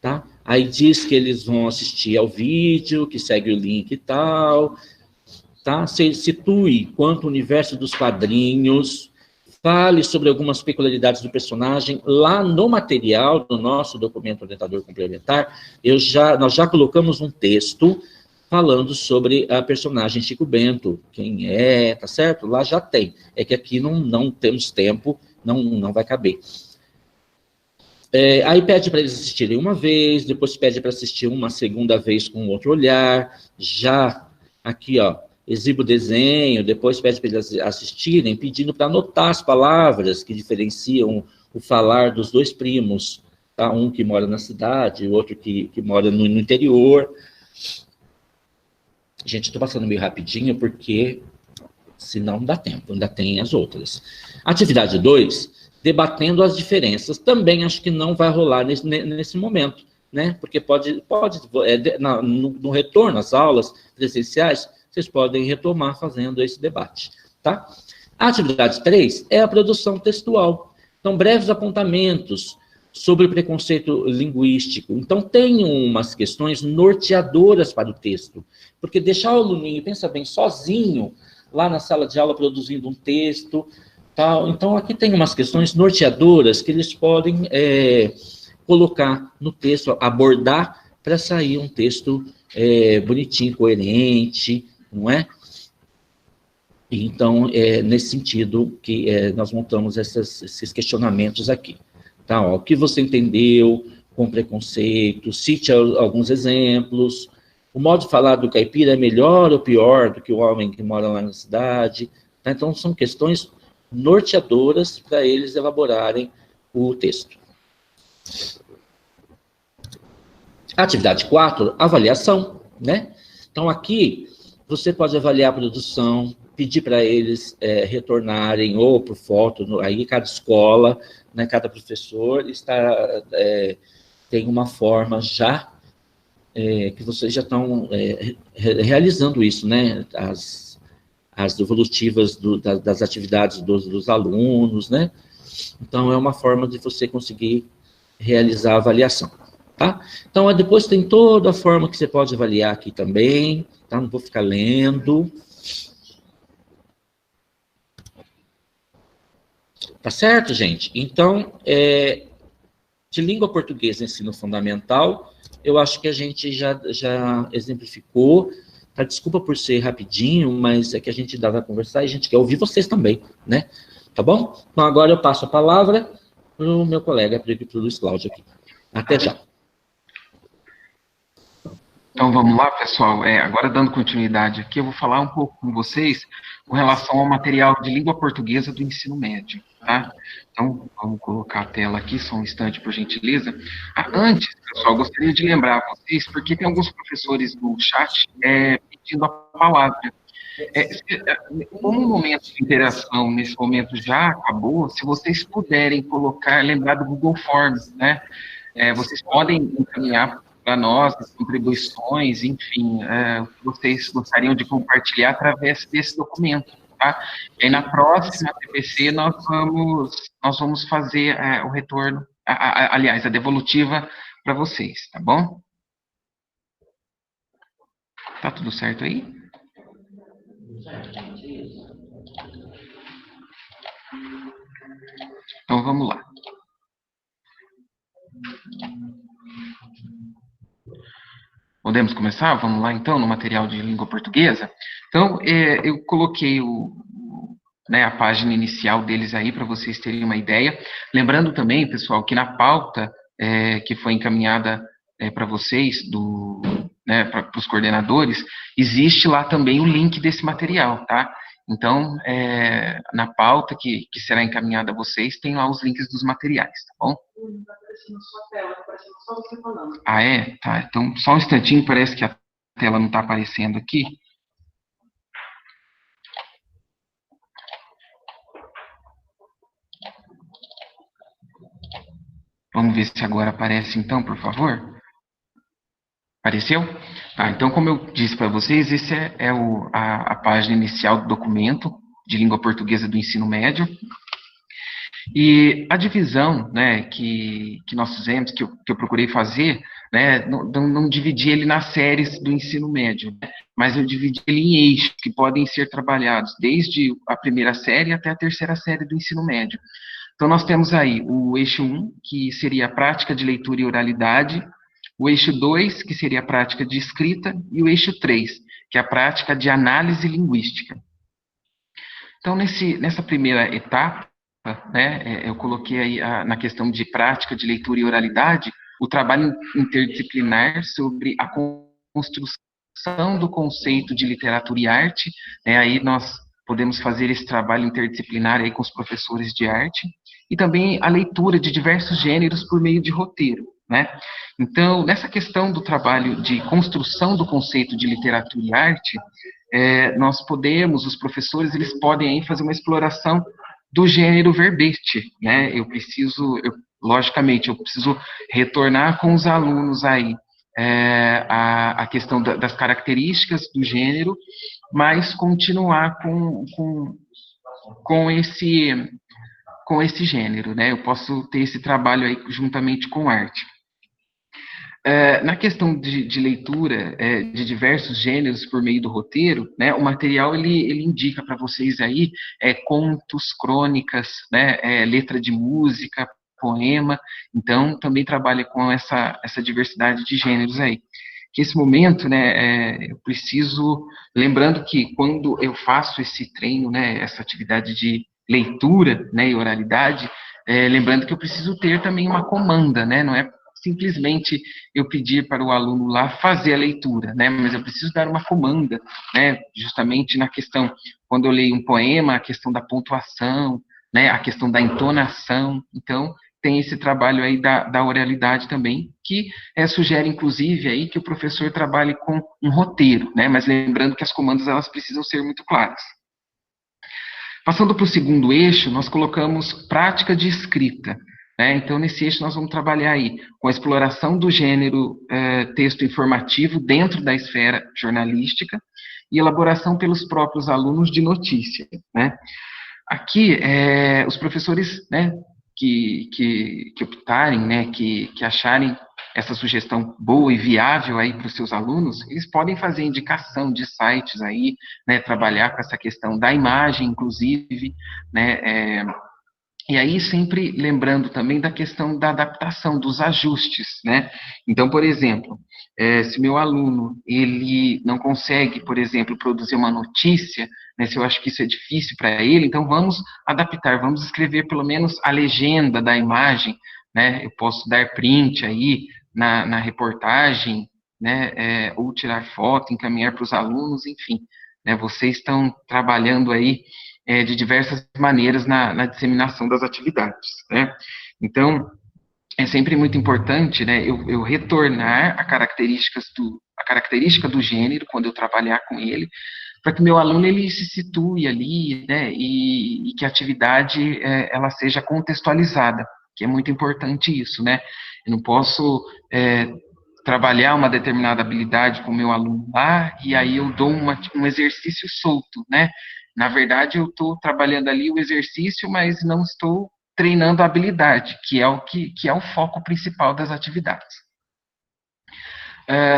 tá? Aí diz que eles vão assistir ao vídeo, que segue o link e tal, tá? Se situe quanto ao universo dos quadrinhos, fale sobre algumas peculiaridades do personagem. Lá no material do nosso documento orientador complementar, nós já colocamos um texto falando sobre a personagem Chico Bento, quem é, tá certo? Lá já tem. É que aqui não temos tempo, não vai caber. Aí pede para eles assistirem uma vez, depois pede para assistir uma segunda vez com outro olhar, já aqui, ó, exibe o desenho, depois pede para eles assistirem, pedindo para anotar as palavras que diferenciam o falar dos dois primos, tá? Um que mora na cidade, o outro que mora no interior. Gente, estou passando meio rapidinho, porque senão não dá tempo, ainda tem as outras. Atividade 2, debatendo as diferenças. Também acho que não vai rolar nesse momento, né? Porque pode no retorno às aulas presenciais, vocês podem retomar fazendo esse debate, tá? A atividade 3 é a produção textual. Então, breves apontamentos sobre o preconceito linguístico. Então, tem umas questões norteadoras para o texto, porque deixar o aluninho, pensa bem, sozinho, lá na sala de aula produzindo um texto, tal. Então, aqui tem umas questões norteadoras que eles podem colocar no texto, abordar, para sair um texto bonitinho, coerente, não é? Então, é nesse sentido que nós montamos esses questionamentos aqui. Tá, ó, o que você entendeu com preconceito, cite alguns exemplos, o modo de falar do caipira é melhor ou pior do que o homem que mora lá na cidade, tá? Então, são questões norteadoras para eles elaborarem o texto. Atividade 4, avaliação, né? Então, aqui, você pode avaliar a produção, pedir para eles retornarem ou por foto, aí cada escola, né, cada professor tem uma forma já, que vocês já estão realizando isso, né, as devolutivas das atividades dos alunos, né, então é uma forma de você conseguir realizar a avaliação, tá? Então, depois tem toda a forma que você pode avaliar aqui também, tá? Não vou ficar lendo. Tá certo, gente? Então, de língua portuguesa, ensino fundamental, eu acho que a gente já exemplificou. Tá? Desculpa por ser rapidinho, mas é que a gente dá para conversar e a gente quer ouvir vocês também, né? Tá bom? Então, agora eu passo a palavra para o meu colega, para o Luiz Cláudio aqui. Até já. Então, vamos lá, pessoal. Agora, dando continuidade aqui, eu vou falar um pouco com vocês com relação ao material de língua portuguesa do ensino médio, tá? Então, vamos colocar a tela aqui, só um instante, por gentileza. Antes, pessoal, gostaria de lembrar vocês, porque tem alguns professores no chat pedindo a palavra. Como o momento de interação, nesse momento, já acabou, se vocês puderem lembrar do Google Forms, né? Vocês podem encaminhar para nós, as contribuições, enfim, o que vocês gostariam de compartilhar através desse documento, tá? E aí, na próxima TPC, nós vamos fazer o retorno, aliás, a devolutiva para vocês, tá bom? Tá tudo certo aí? Então, vamos lá. Podemos começar? Vamos lá, então, no material de língua portuguesa. Então, eu coloquei né, a página inicial deles aí, para vocês terem uma ideia. Lembrando também, pessoal, que na pauta que foi encaminhada para vocês, né, para os coordenadores, existe lá também o link desse material, tá? Então, na pauta que será encaminhada a vocês, tem lá os links dos materiais, tá bom? Está aparecendo na sua tela, está aparecendo só você falando. Ah, é? Tá, então, só um instantinho, parece que a tela não está aparecendo aqui. Vamos ver se agora aparece, então, por favor. Apareceu? Tá, então, como eu disse para vocês, esse é a página inicial do documento de língua portuguesa do ensino médio. E a divisão, né, que nós fizemos, que eu procurei fazer, né, não dividi ele nas séries do ensino médio, né, mas eu dividi ele em eixos que podem ser trabalhados desde a primeira série até a terceira série do ensino médio. Então, nós temos aí o eixo 1, que seria a prática de leitura e oralidade, o eixo 2, que seria a prática de escrita, e o eixo 3, que é a prática de análise linguística. Então, nessa primeira etapa, né, eu coloquei aí na questão de prática de leitura e oralidade, o trabalho interdisciplinar sobre a construção do conceito de literatura e arte, né, aí nós podemos fazer esse trabalho interdisciplinar aí com os professores de arte, e também a leitura de diversos gêneros por meio de roteiro, né? Então, nessa questão do trabalho de construção do conceito de literatura e arte, nós podemos, os professores, eles podem aí fazer uma exploração do gênero verbete, né? Logicamente, eu preciso retornar com os alunos aí a questão das características do gênero, mas continuar com esse gênero, né? Eu posso ter esse trabalho aí juntamente com arte. Na questão de leitura de diversos gêneros por meio do roteiro, né, o material ele indica para vocês aí contos, crônicas, né, letra de música, poema. Então também trabalha com essa diversidade de gêneros aí. Que esse momento, né, eu preciso, lembrando que quando eu faço esse treino, né, essa atividade de leitura, né, e oralidade, lembrando que eu preciso ter também uma comanda, né, não é simplesmente eu pedir para o aluno lá fazer a leitura, né, mas eu preciso dar uma comanda, né, justamente na questão, quando eu leio um poema, a questão da pontuação, né, a questão da entonação. Então, tem esse trabalho aí da oralidade também, que sugere, inclusive, aí que o professor trabalhe com um roteiro, né, mas lembrando que as comandas, elas precisam ser muito claras. Passando para o segundo eixo, nós colocamos prática de escrita. Então, nesse eixo, nós vamos trabalhar aí com a exploração do gênero texto informativo dentro da esfera jornalística e elaboração pelos próprios alunos de notícia, né? Aqui, os professores, né, que optarem, né, que acharem essa sugestão boa e viável aí para os seus alunos, eles podem fazer indicação de sites aí, né, trabalhar com essa questão da imagem, inclusive, né, e aí sempre lembrando também da questão da adaptação, dos ajustes, né? Então, por exemplo, se meu aluno, ele não consegue, por exemplo, produzir uma notícia, né, se eu acho que isso é difícil para ele, então vamos adaptar, vamos escrever pelo menos a legenda da imagem, né? Eu posso dar print aí na reportagem, né, ou tirar foto, encaminhar para os alunos, enfim, né, vocês estão trabalhando aí de diversas maneiras na disseminação das atividades, né? Então, é sempre muito importante, né, eu retornar a característica do gênero, quando eu trabalhar com ele, para que meu aluno, ele se situe ali, né, e que a atividade, ela seja contextualizada, que é muito importante isso, né? Eu não posso trabalhar uma determinada habilidade com o meu aluno lá, e aí eu dou um exercício solto, né? Na verdade, eu estou trabalhando ali o exercício, mas não estou treinando a habilidade, que é o foco principal das atividades.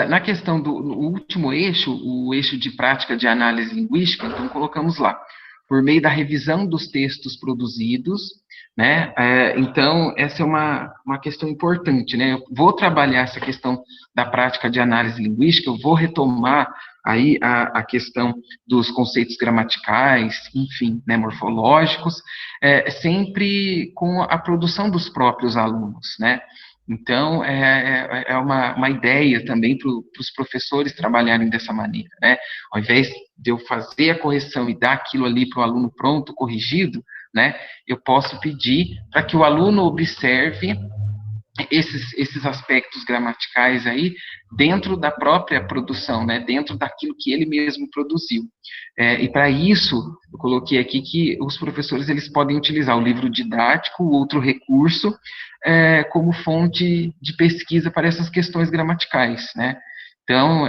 Na questão do último eixo, o eixo de prática de análise linguística, então colocamos lá, por meio da revisão dos textos produzidos, né? Então, essa é uma questão importante, né? Eu vou trabalhar essa questão da prática de análise linguística, eu vou retomar aí a questão dos conceitos gramaticais, enfim, né, morfológicos, sempre com a produção dos próprios alunos, né? Então, é uma ideia também para os professores trabalharem dessa maneira, né? Ao invés de eu fazer a correção e dar aquilo ali para o aluno pronto, corrigido, né, eu posso pedir para que o aluno observe esses aspectos gramaticais aí dentro da própria produção, né, dentro daquilo que ele mesmo produziu. E para isso, eu coloquei aqui que os professores eles podem utilizar o livro didático, outro recurso, como fonte de pesquisa para essas questões gramaticais, né. Então,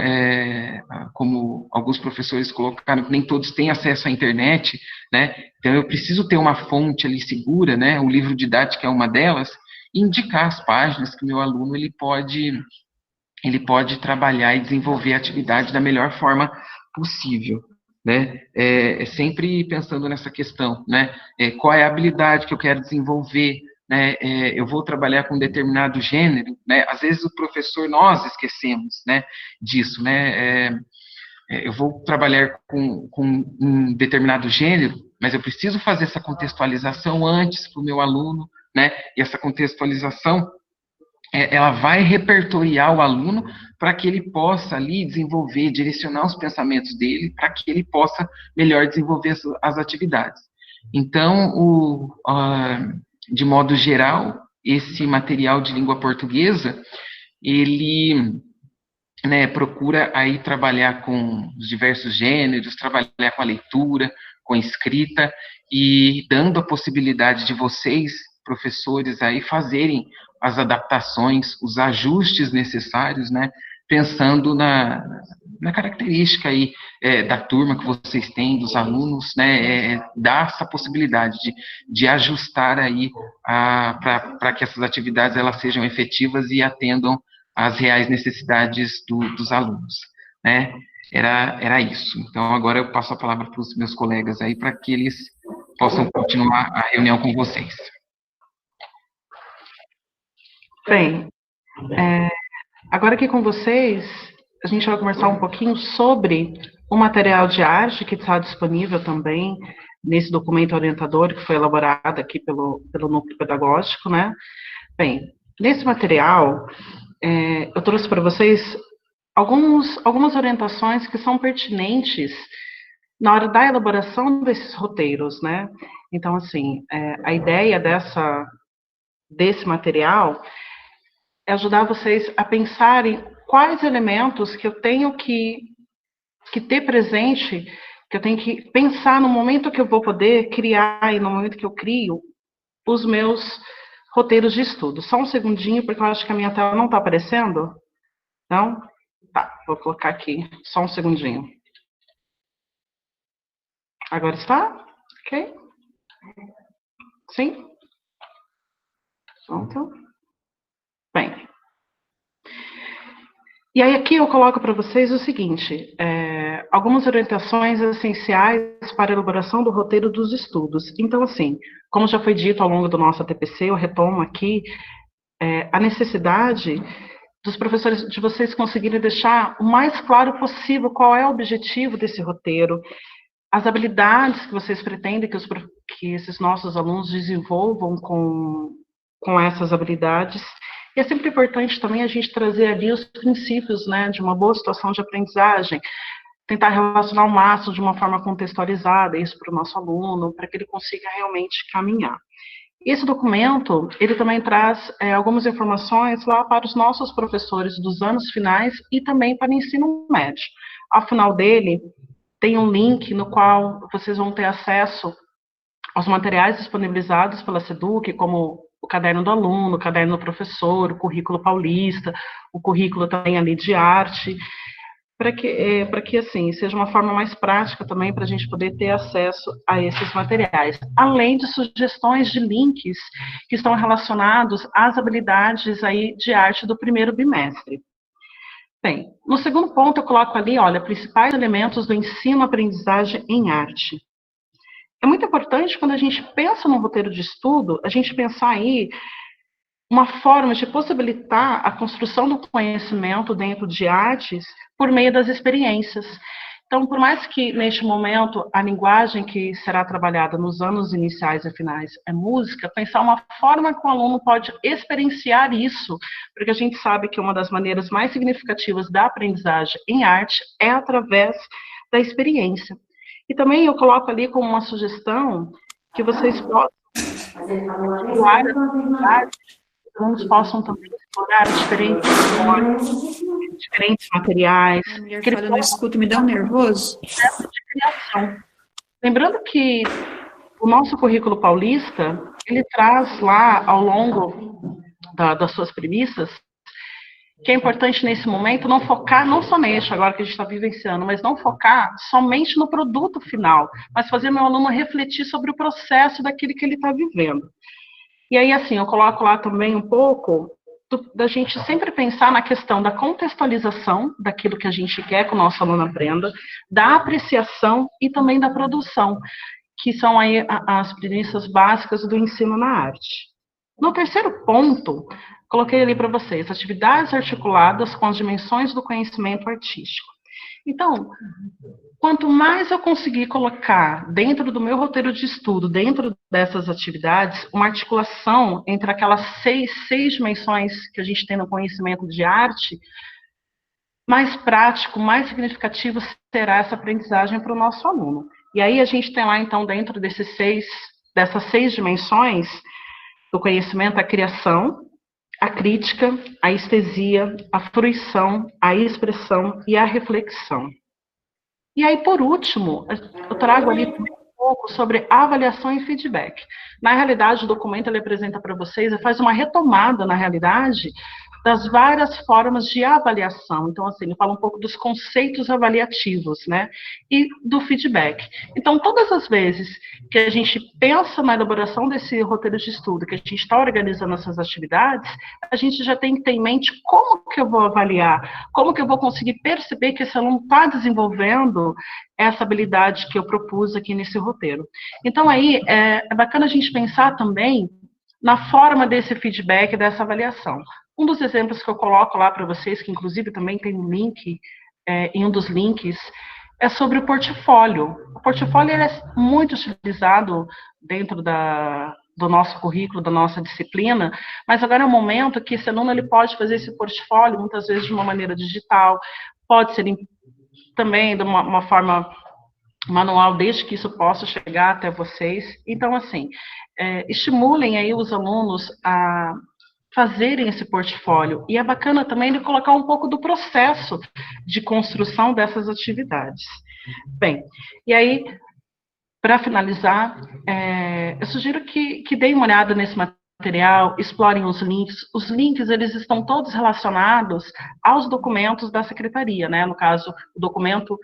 como alguns professores colocaram, nem todos têm acesso à internet, né, então eu preciso ter uma fonte ali segura, né, o livro didático é uma delas, e indicar as páginas que o meu aluno ele pode trabalhar e desenvolver a atividade da melhor forma possível, né, sempre pensando nessa questão, né, qual é a habilidade que eu quero desenvolver, né, eu vou trabalhar com um determinado gênero, né, às vezes o professor, nós esquecemos, né, disso, né, eu vou trabalhar com um determinado gênero, mas eu preciso fazer essa contextualização antes para o meu aluno, né, e essa contextualização, ela vai repertoriar o aluno para que ele possa ali desenvolver, direcionar os pensamentos dele, para que ele possa melhor desenvolver as atividades. Então, de modo geral, esse material de língua portuguesa, ele, né, procura aí trabalhar com os diversos gêneros, trabalhar com a leitura, com a escrita, e dando a possibilidade de vocês, professores, aí fazerem as adaptações, os ajustes necessários, né, pensando na característica aí da turma que vocês têm, dos alunos, né, dar essa possibilidade de ajustar aí para que essas atividades elas sejam efetivas e atendam às reais necessidades dos alunos, né. Era isso. Então, agora eu passo a palavra para os meus colegas aí, para que eles possam continuar a reunião com vocês. Bem, agora aqui com vocês, a gente vai conversar um pouquinho sobre o material de arte que está disponível também nesse documento orientador que foi elaborado aqui pelo núcleo pedagógico, né? Bem, nesse material, eu trouxe para vocês algumas orientações que são pertinentes na hora da elaboração desses roteiros, né? Então, assim, a ideia desse material é ajudar vocês a pensarem quais elementos que eu tenho que ter presente, que eu tenho que pensar no momento que eu vou poder criar e no momento que eu crio os meus roteiros de estudo. Só um segundinho, porque eu acho que a minha tela não está aparecendo. Não? Tá, vou colocar aqui. Só um segundinho. Agora está? Ok? Sim? Pronto. Bem. E aí aqui eu coloco para vocês o seguinte, algumas orientações essenciais para a elaboração do roteiro dos estudos. Então, assim, como já foi dito ao longo do nosso ATPC, eu retomo aqui a necessidade dos professores, de vocês conseguirem deixar o mais claro possível qual é o objetivo desse roteiro, as habilidades que vocês pretendem que esses nossos alunos desenvolvam com essas habilidades. E é sempre importante também a gente trazer ali os princípios, né, de uma boa situação de aprendizagem, tentar relacionar o máximo de uma forma contextualizada isso para o nosso aluno, para que ele consiga realmente caminhar. Esse documento, ele também traz algumas informações lá para os nossos professores dos anos finais e também para o ensino médio. Ao final dele, tem um link no qual vocês vão ter acesso aos materiais disponibilizados pela SEDUC, como o caderno do aluno, o caderno do professor, o currículo paulista, o currículo também ali de arte, para que assim, seja uma forma mais prática também para a gente poder ter acesso a esses materiais, além de sugestões de links que estão relacionados às habilidades aí de arte do primeiro bimestre. Bem, no segundo ponto eu coloco ali, olha, principais elementos do ensino-aprendizagem em arte. É muito importante, quando a gente pensa no roteiro de estudo, a gente pensar aí uma forma de possibilitar a construção do conhecimento dentro de artes por meio das experiências. Então, por mais que, neste momento, a linguagem que será trabalhada nos anos iniciais e finais é música, pensar uma forma que o aluno pode experienciar isso, porque a gente sabe que uma das maneiras mais significativas da aprendizagem em arte é através da experiência. E também eu coloco ali como uma sugestão que vocês possam explorar as atividades, os alunos possam também explorar diferentes formas, diferentes materiais. A mulher fala, eu não escuto, me dá um nervoso. De criação. Lembrando que o nosso currículo paulista, ele traz lá, ao longo das suas premissas, que é importante nesse momento não focar, não só neste, agora que a gente está vivenciando, mas não focar somente no produto final, mas fazer meu aluno refletir sobre o processo daquilo que ele está vivendo. E aí, assim, eu coloco lá também um pouco da gente sempre pensar na questão da contextualização daquilo que a gente quer que o nosso aluno aprenda, da apreciação e também da produção, que são aí as premissas básicas do ensino na arte. No terceiro ponto, coloquei ali para vocês, atividades articuladas com as dimensões do conhecimento artístico. Então, quanto mais eu conseguir colocar dentro do meu roteiro de estudo, dentro dessas atividades, uma articulação entre aquelas seis dimensões que a gente tem no conhecimento de arte, mais prático, mais significativo será essa aprendizagem para o nosso aluno. E aí a gente tem lá, então, dentro dessas seis dimensões do conhecimento, a criação, a crítica, a estesia, a fruição, a expressão e a reflexão. E aí, por último, eu trago ali um pouco sobre avaliação e feedback. Na realidade, o documento ele apresenta para vocês, faz uma retomada, na realidade, das várias formas de avaliação. Então, assim, ele fala um pouco dos conceitos avaliativos, né? E do feedback. Então, todas as vezes que a gente pensa na elaboração desse roteiro de estudo, que a gente está organizando essas atividades, a gente já tem que ter em mente como que eu vou avaliar, como que eu vou conseguir perceber que esse aluno está desenvolvendo essa habilidade que eu propus aqui nesse roteiro. Então, aí, é bacana a gente pensar também na forma desse feedback, dessa avaliação. Um dos exemplos que eu coloco lá para vocês, que inclusive também tem um link, em um dos links, é sobre o portfólio. O portfólio ele é muito utilizado dentro do nosso currículo, da nossa disciplina, mas agora é um momento que esse aluno ele pode fazer esse portfólio, muitas vezes de uma maneira digital, pode ser também de uma forma manual, desde que isso possa chegar até vocês. Então, assim, estimulem aí os alunos a fazerem esse portfólio. E é bacana também ele colocar um pouco do processo de construção dessas atividades. Bem, e aí, para finalizar, eu sugiro que deem uma olhada nesse material, explorem os links. Os links, eles estão todos relacionados aos documentos da secretaria, né? No caso, o documento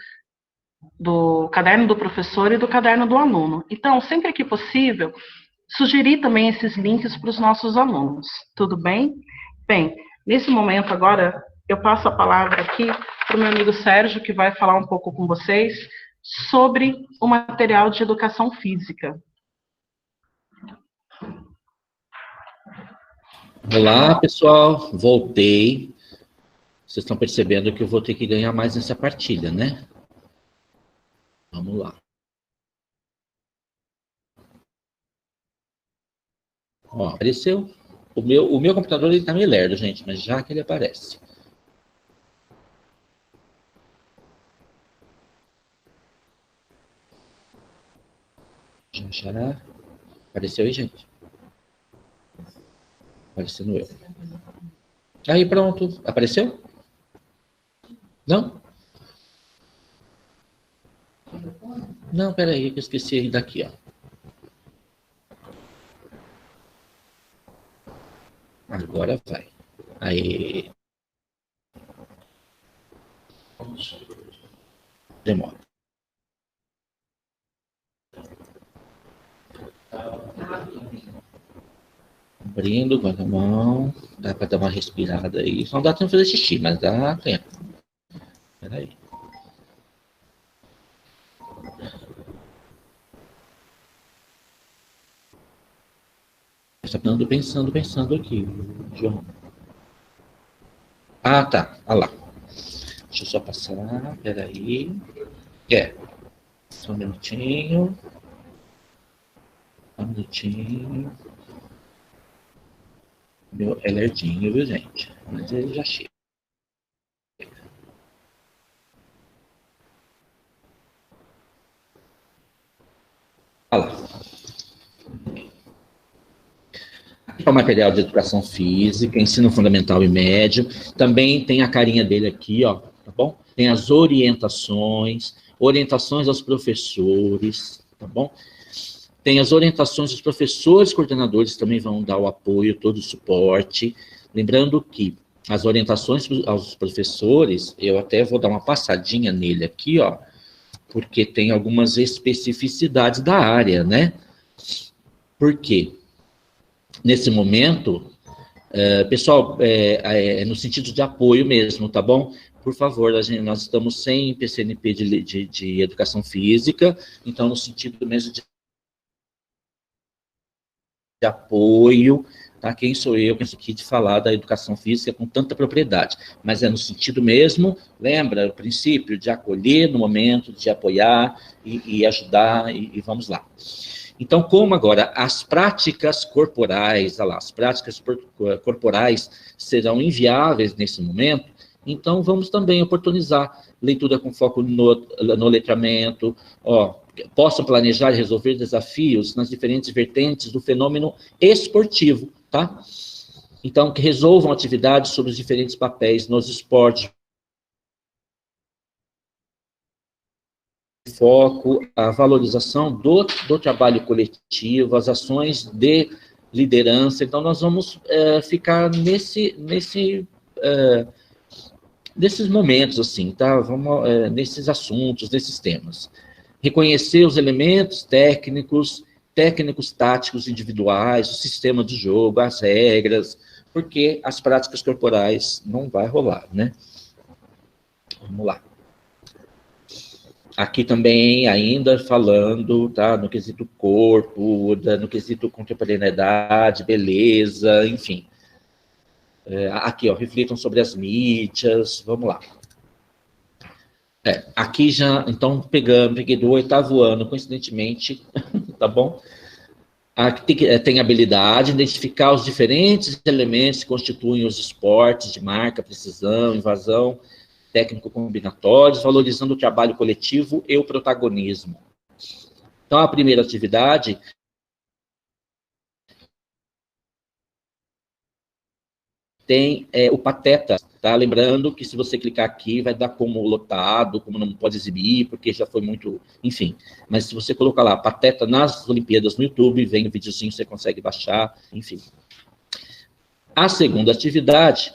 do caderno do professor e do caderno do aluno. Então, sempre que possível, sugerir também esses links para os nossos alunos. Tudo bem? Bem, nesse momento agora, eu passo a palavra aqui para o meu amigo Sérgio, que vai falar um pouco com vocês sobre o material de educação física. Olá, pessoal. Voltei. Vocês estão percebendo que eu vou ter que ganhar mais nessa partida, né? Vamos lá. Ó, apareceu. O meu computador ele tá meio lerdo, gente, mas já que ele aparece. Já. Apareceu aí, gente? Aparecendo eu. Aí, pronto. Apareceu? Não? Não, peraí, que eu esqueci ele daqui, ó. Agora vai. Aí. Demora. Abrindo com a mão. Dá para dar uma respirada aí. Não dá tempo de fazer xixi, mas dá tempo. Peraí. Está pensando aqui, João. Ah, tá. Olha lá. Deixa eu só passar, peraí. Só um minutinho. Um minutinho. Meu é lerdinho, viu, gente? Mas ele já chega. Olha lá. Aqui é o material de educação física, ensino fundamental e médio. Também tem a carinha dele aqui, ó, tá bom? Tem as orientações aos professores, tá bom? Tem as orientações dos professores coordenadores, também vão dar o apoio, todo o suporte. Lembrando que as orientações aos professores, eu até vou dar uma passadinha nele aqui, ó, porque tem algumas especificidades da área, né? Por quê? Nesse momento, pessoal, no sentido de apoio mesmo, tá bom? Por favor, nós estamos sem PCNP de educação física, então no sentido mesmo de apoio, tá? Quem sou eu, penso aqui de falar da educação física com tanta propriedade, mas é no sentido mesmo, lembra, o princípio de acolher no momento, de apoiar e ajudar, e vamos lá. Então, como agora as práticas corporais, olha lá, as práticas corporais serão inviáveis nesse momento, então vamos também oportunizar leitura com foco no letramento, ó, possam planejar e resolver desafios nas diferentes vertentes do fenômeno esportivo, tá? Então, que resolvam atividades sobre os diferentes papéis nos esportes, foco, a valorização do trabalho coletivo, as ações de liderança. Então, nós vamos ficar nesses momentos, assim, tá? Vamos nesses assuntos, nesses temas. Reconhecer os elementos técnicos táticos individuais, o sistema de jogo, as regras, porque as práticas corporais não vai rolar, né? Vamos lá. Aqui também, ainda falando, tá, no quesito corpo, no quesito contemporaneidade, beleza, enfim. Aqui, ó, reflitam sobre as mídias, vamos lá. Aqui já, então, peguei do 8º ano, coincidentemente, tá bom? Aqui tem habilidade, identificar os diferentes elementos que constituem os esportes de marca, precisão, invasão, técnico-combinatórios, valorizando o trabalho coletivo e o protagonismo. Então, a primeira atividade tem o Pateta, tá? Lembrando que se você clicar aqui, vai dar como lotado, como não pode exibir, porque já foi muito, enfim. Mas se você colocar lá, Pateta nas Olimpíadas no YouTube, vem o videozinho, você consegue baixar, enfim. A segunda atividade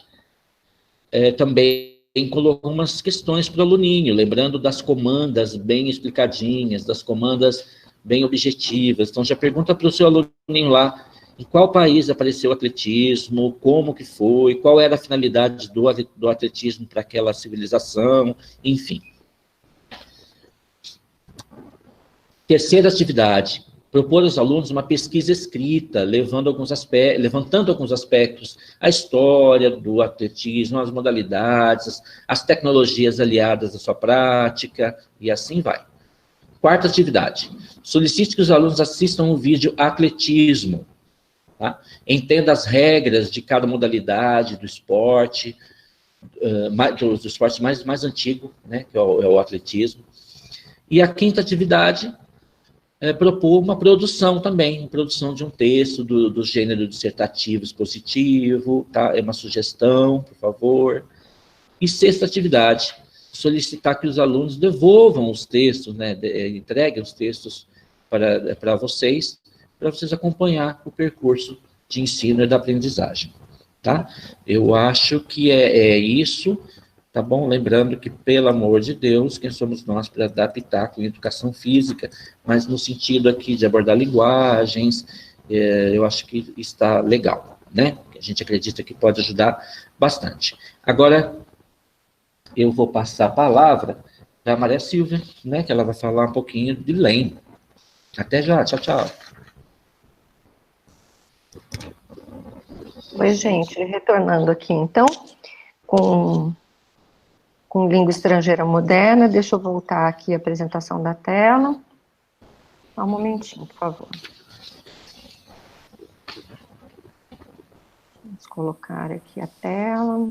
também colocou umas questões para o aluninho, lembrando das comandas bem explicadinhas, das comandas bem objetivas. Então, já pergunta para o seu aluninho lá, em qual país apareceu o atletismo, como que foi, qual era a finalidade do atletismo para aquela civilização, enfim. Terceira atividade, propor aos alunos uma pesquisa escrita, levantando alguns aspectos, a história do atletismo, as modalidades, as tecnologias aliadas à sua prática, e assim vai. Quarta atividade, solicite que os alunos assistam o vídeo Atletismo, tá? Entenda as regras de cada modalidade do esporte, do esporte mais antigo, né, que é o atletismo. E a quinta atividade, propor uma produção também, produção de um texto do gênero dissertativo expositivo, tá? É uma sugestão, por favor. E sexta atividade, solicitar que os alunos devolvam os textos, né, entreguem os textos para vocês acompanhar o percurso de ensino e da aprendizagem, tá? Eu acho que é isso, tá bom? Lembrando que, pelo amor de Deus, quem somos nós para dar pitaco em educação física, mas no sentido aqui de abordar linguagens, eu acho que está legal, né? A gente acredita que pode ajudar bastante. Agora, eu vou passar a palavra para a Maria Silvia, né? Que ela vai falar um pouquinho de LEM. Até já, tchau, tchau. Oi, gente, retornando aqui, então, com com língua estrangeira moderna. Deixa eu voltar aqui a apresentação da tela. Só um momentinho, por favor. Vamos colocar aqui a tela.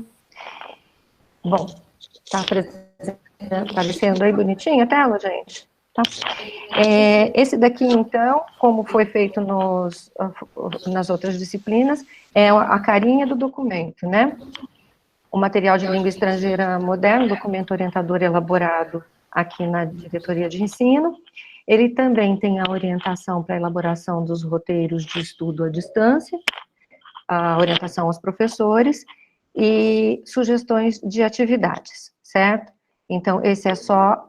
Bom, está aparecendo aí bonitinha a tela, gente? Tá. Esse daqui, então, como foi feito nas outras disciplinas, é a carinha do documento, né? O material de língua estrangeira moderna, documento orientador elaborado aqui na diretoria de ensino. Ele também tem a orientação para a elaboração dos roteiros de estudo à distância, a orientação aos professores e sugestões de atividades, certo? Então, esse é só,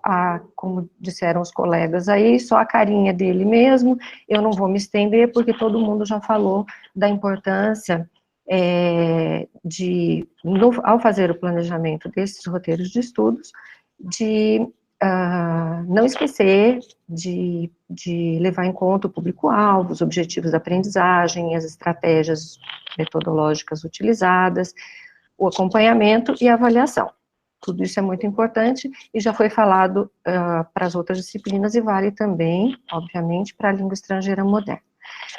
como disseram os colegas aí, só a carinha dele mesmo. Eu não vou me estender, porque todo mundo já falou da importância ao fazer o planejamento desses roteiros de estudos, de não esquecer de levar em conta o público-alvo, os objetivos da aprendizagem, as estratégias metodológicas utilizadas, o acompanhamento e a avaliação. Tudo isso é muito importante e já foi falado para as outras disciplinas e vale também, obviamente, para a língua estrangeira moderna.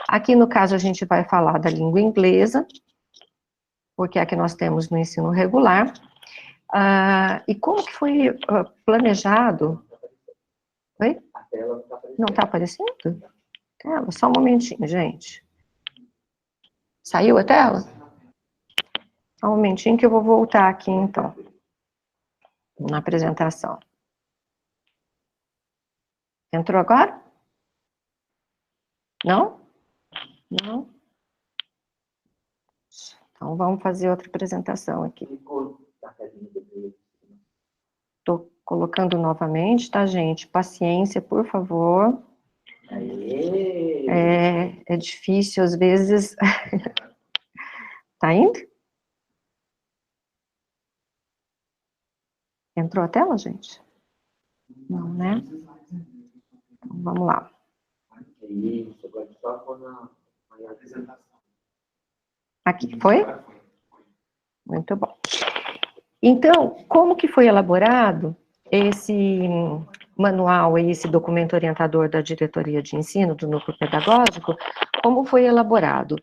Aqui, no caso, a gente vai falar da língua inglesa, porque é a que nós temos no ensino regular. E como que foi planejado? Oi? Não está aparecendo? Tela, só um momentinho, gente. Saiu a tela? Só um momentinho que eu vou voltar aqui, então, na apresentação. Entrou agora? Não? Não? Então, vamos fazer outra apresentação aqui. Estou colocando novamente, tá, gente? Paciência, por favor. É difícil, às vezes. Tá indo? Entrou a tela, gente? Não, né? Então, vamos lá. Aqui, foi? Muito bom. Então, como que foi elaborado esse manual, esse documento orientador da diretoria de ensino, do núcleo pedagógico? Como foi elaborado?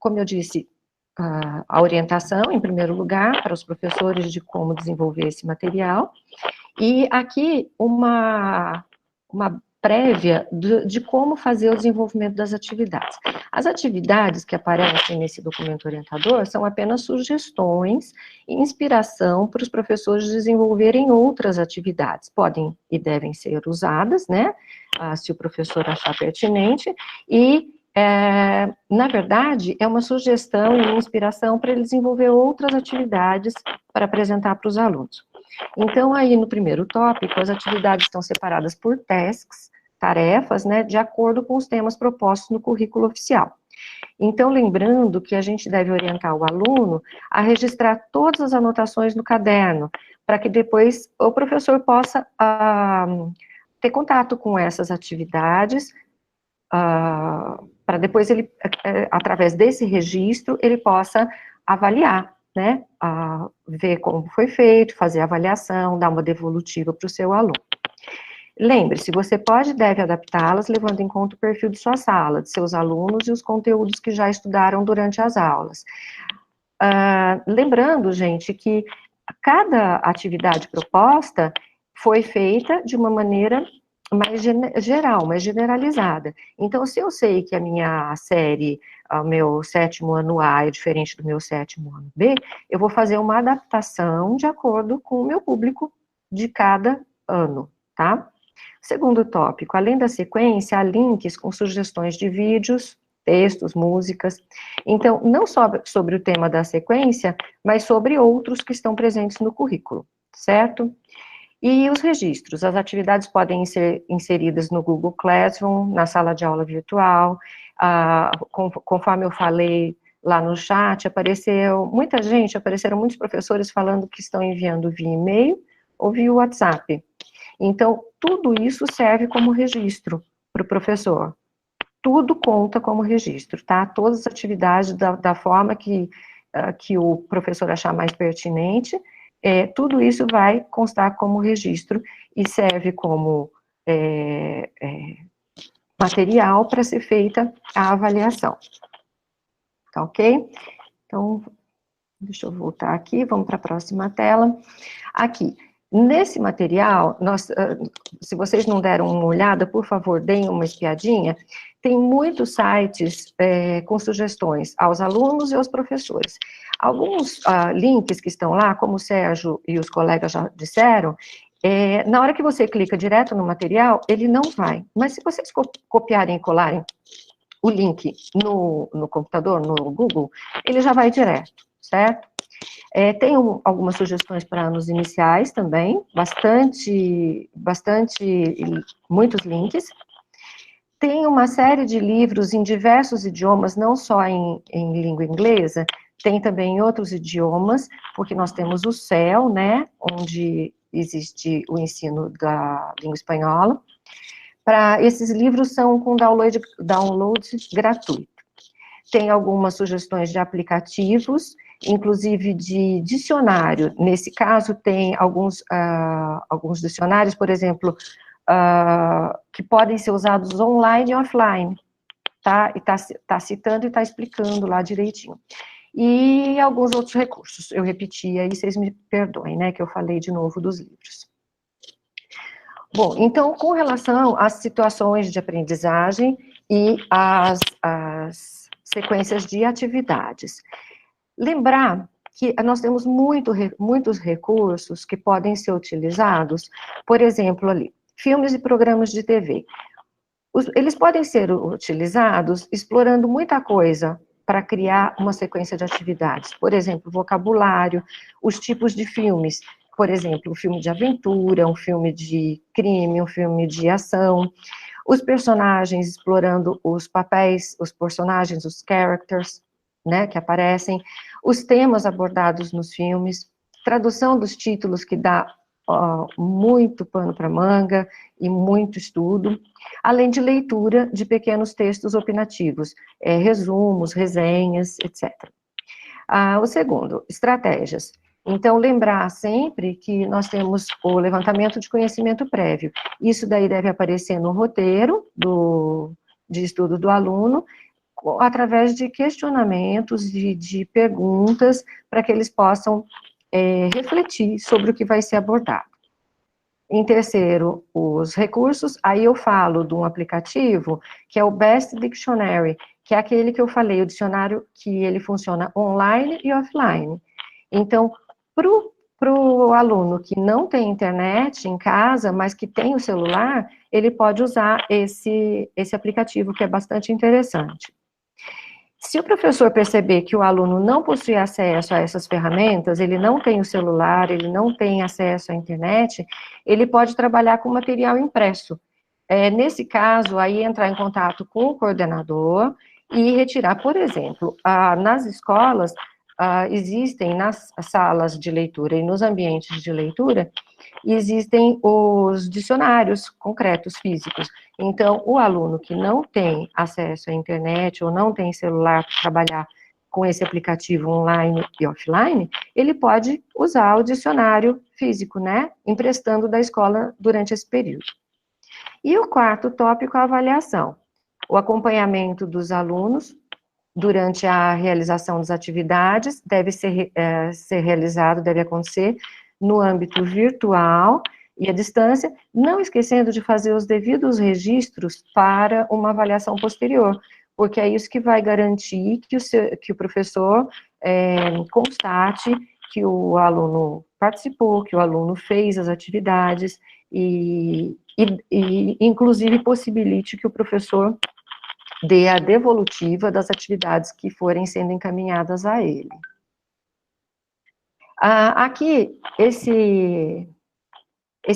Como eu disse, a orientação, em primeiro lugar, para os professores de como desenvolver esse material, e aqui uma prévia de como fazer o desenvolvimento das atividades. As atividades que aparecem nesse documento orientador são apenas sugestões e inspiração para os professores desenvolverem outras atividades. Podem e devem ser usadas, né, se o professor achar pertinente, e na verdade, é uma sugestão e inspiração para ele desenvolver outras atividades para apresentar para os alunos. Então, aí no primeiro tópico, as atividades estão separadas por tasks, tarefas, né, de acordo com os temas propostos no currículo oficial. Então, lembrando que a gente deve orientar o aluno a registrar todas as anotações no caderno, para que depois o professor possa ter contato com essas atividades, para depois ele, através desse registro, ele possa avaliar, né, ver como foi feito, fazer a avaliação, dar uma devolutiva para o seu aluno. Lembre-se, você pode e deve adaptá-las levando em conta o perfil de sua sala, de seus alunos e os conteúdos que já estudaram durante as aulas. Lembrando, gente, que cada atividade proposta foi feita de uma maneira mais geral, mais generalizada. Então, se eu sei que a minha série, o meu 7º ano A é diferente do meu 7º ano B, eu vou fazer uma adaptação de acordo com o meu público de cada ano, tá? Segundo tópico, além da sequência, há links com sugestões de vídeos, textos, músicas. Então, não só sobre o tema da sequência, mas sobre outros que estão presentes no currículo, certo? E os registros, as atividades podem ser inseridas no Google Classroom, na sala de aula virtual, conforme eu falei lá no chat, apareceram muitos professores falando que estão enviando via e-mail ou via WhatsApp. Então, tudo isso serve como registro para o professor. Tudo conta como registro, tá? Todas as atividades da forma que o professor achar mais pertinente, tudo isso vai constar como registro e serve como material para ser feita a avaliação. Tá ok? Então, deixa eu voltar aqui, vamos para a próxima tela. Aqui, nesse material, se vocês não deram uma olhada, por favor, deem uma espiadinha. Tem muitos sites com sugestões aos alunos e aos professores. Alguns links que estão lá, como o Sérgio e os colegas já disseram, na hora que você clica direto no material, ele não vai. Mas se vocês copiarem e colarem o link no computador, no Google, ele já vai direto, certo? Tem algumas sugestões para anos iniciais também, muitos links. Tem uma série de livros em diversos idiomas, não só em língua inglesa, tem também em outros idiomas, porque nós temos o CEL, né, onde existe o ensino da língua espanhola. Esses livros são com download gratuito. Tem algumas sugestões de aplicativos, inclusive de dicionário. Nesse caso, tem alguns dicionários, por exemplo, que podem ser usados online e offline, tá? E tá citando e tá explicando lá direitinho. E alguns outros recursos. Eu repeti aí, vocês me perdoem, né, que eu falei de novo dos livros. Bom, então, com relação às situações de aprendizagem e às sequências de atividades. Lembrar que nós temos muitos recursos que podem ser utilizados, por exemplo, ali, filmes e programas de TV. Eles podem ser utilizados explorando muita coisa para criar uma sequência de atividades. Por exemplo, vocabulário, os tipos de filmes. Por exemplo, um filme de aventura, um filme de crime, um filme de ação. Os personagens, explorando os papéis, os personagens, os characters, né, que aparecem. Os temas abordados nos filmes. Tradução dos títulos, que dá muito pano para manga e muito estudo, além de leitura de pequenos textos opinativos, resumos, resenhas, etc. O segundo, estratégias. Então, lembrar sempre que nós temos o levantamento de conhecimento prévio. Isso daí deve aparecer no roteiro de estudo do aluno, através de questionamentos, de perguntas, para que eles possam refletir sobre o que vai ser abordado. Em terceiro, os recursos, aí eu falo de um aplicativo, que é o Best Dictionary, que é aquele que eu falei, o dicionário que ele funciona online e offline. Então, para o aluno que não tem internet em casa, mas que tem o celular, ele pode usar esse aplicativo, que é bastante interessante. Se o professor perceber que o aluno não possui acesso a essas ferramentas, ele não tem o celular, ele não tem acesso à internet, ele pode trabalhar com material impresso. Nesse caso, aí entrar em contato com o coordenador e retirar, por exemplo, nas escolas, existem nas salas de leitura e nos ambientes de leitura, existem os dicionários concretos, físicos. Então, o aluno que não tem acesso à internet ou não tem celular para trabalhar com esse aplicativo online e offline, ele pode usar o dicionário físico, né, emprestando da escola durante esse período. E o quarto tópico, a avaliação. O acompanhamento dos alunos durante a realização das atividades deve ser realizado, deve acontecer no âmbito virtual e à distância, não esquecendo de fazer os devidos registros para uma avaliação posterior, porque é isso que vai garantir que o professor constate que o aluno participou, que o aluno fez as atividades e inclusive, possibilite que o professor dê a devolutiva das atividades que forem sendo encaminhadas a ele. Aqui, esse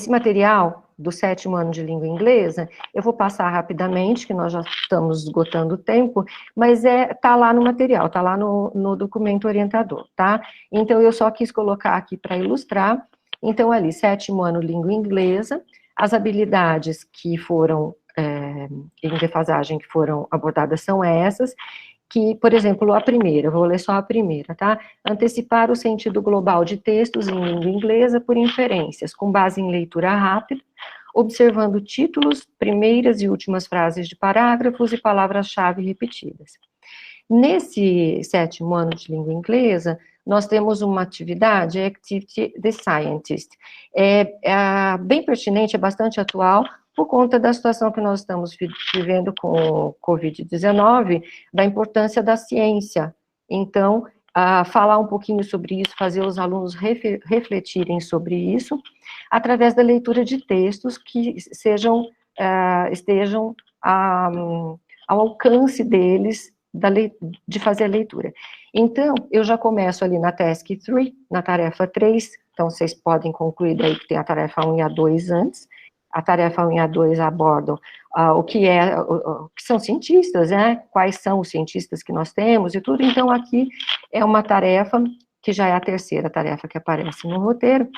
material do 7º ano de língua inglesa, eu vou passar rapidamente, que nós já estamos esgotando o tempo, mas tá lá no material, tá lá no documento orientador, tá? Então, eu só quis colocar aqui para ilustrar. Então, ali, 7º ano língua inglesa, as habilidades que foram em defasagem que foram abordadas são essas, que, por exemplo, a primeira, vou ler só a primeira, tá? Antecipar o sentido global de textos em língua inglesa por inferências, com base em leitura rápida, observando títulos, primeiras e últimas frases de parágrafos e palavras-chave repetidas. Nesse 7º ano de língua inglesa, nós temos uma atividade, Activity The Scientist. É bem pertinente, é bastante atual, por conta da situação que nós estamos vivendo com o Covid-19, da importância da ciência. Então, falar um pouquinho sobre isso, fazer os alunos refletirem sobre isso, através da leitura de textos que estejam ao alcance deles, de fazer a leitura. Então, eu já começo ali na Task 3, na tarefa 3, então vocês podem concluir daí que tem a tarefa 1 e a 2 antes. A tarefa 1 e a 2 abordam o que são cientistas, né? Quais são os cientistas que nós temos e tudo. Então, aqui é uma tarefa, que já é a terceira tarefa que aparece no roteiro,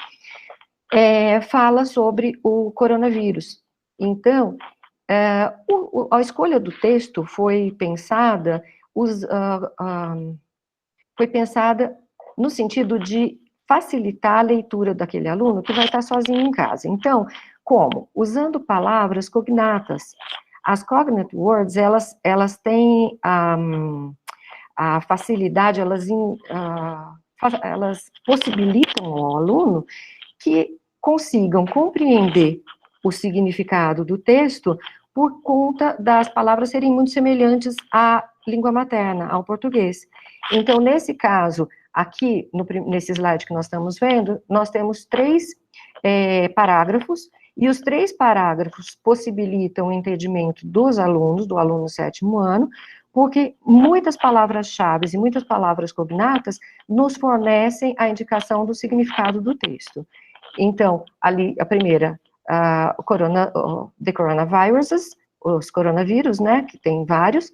fala sobre o coronavírus. Então, a escolha do texto foi pensada no sentido de facilitar a leitura daquele aluno que vai estar sozinho em casa. Então, como? Usando palavras cognatas. As cognate words, elas têm a facilidade, elas possibilitam ao aluno que consigam compreender o significado do texto por conta das palavras serem muito semelhantes à língua materna, ao português. Então, nesse caso, aqui, nesse slide que nós estamos vendo, nós temos 3 parágrafos, e os 3 parágrafos possibilitam o entendimento dos alunos, do aluno 7º ano, porque muitas palavras-chave e muitas palavras cognatas nos fornecem a indicação do significado do texto. Então, ali, a primeira, the coronaviruses, os coronavírus, né, que tem vários,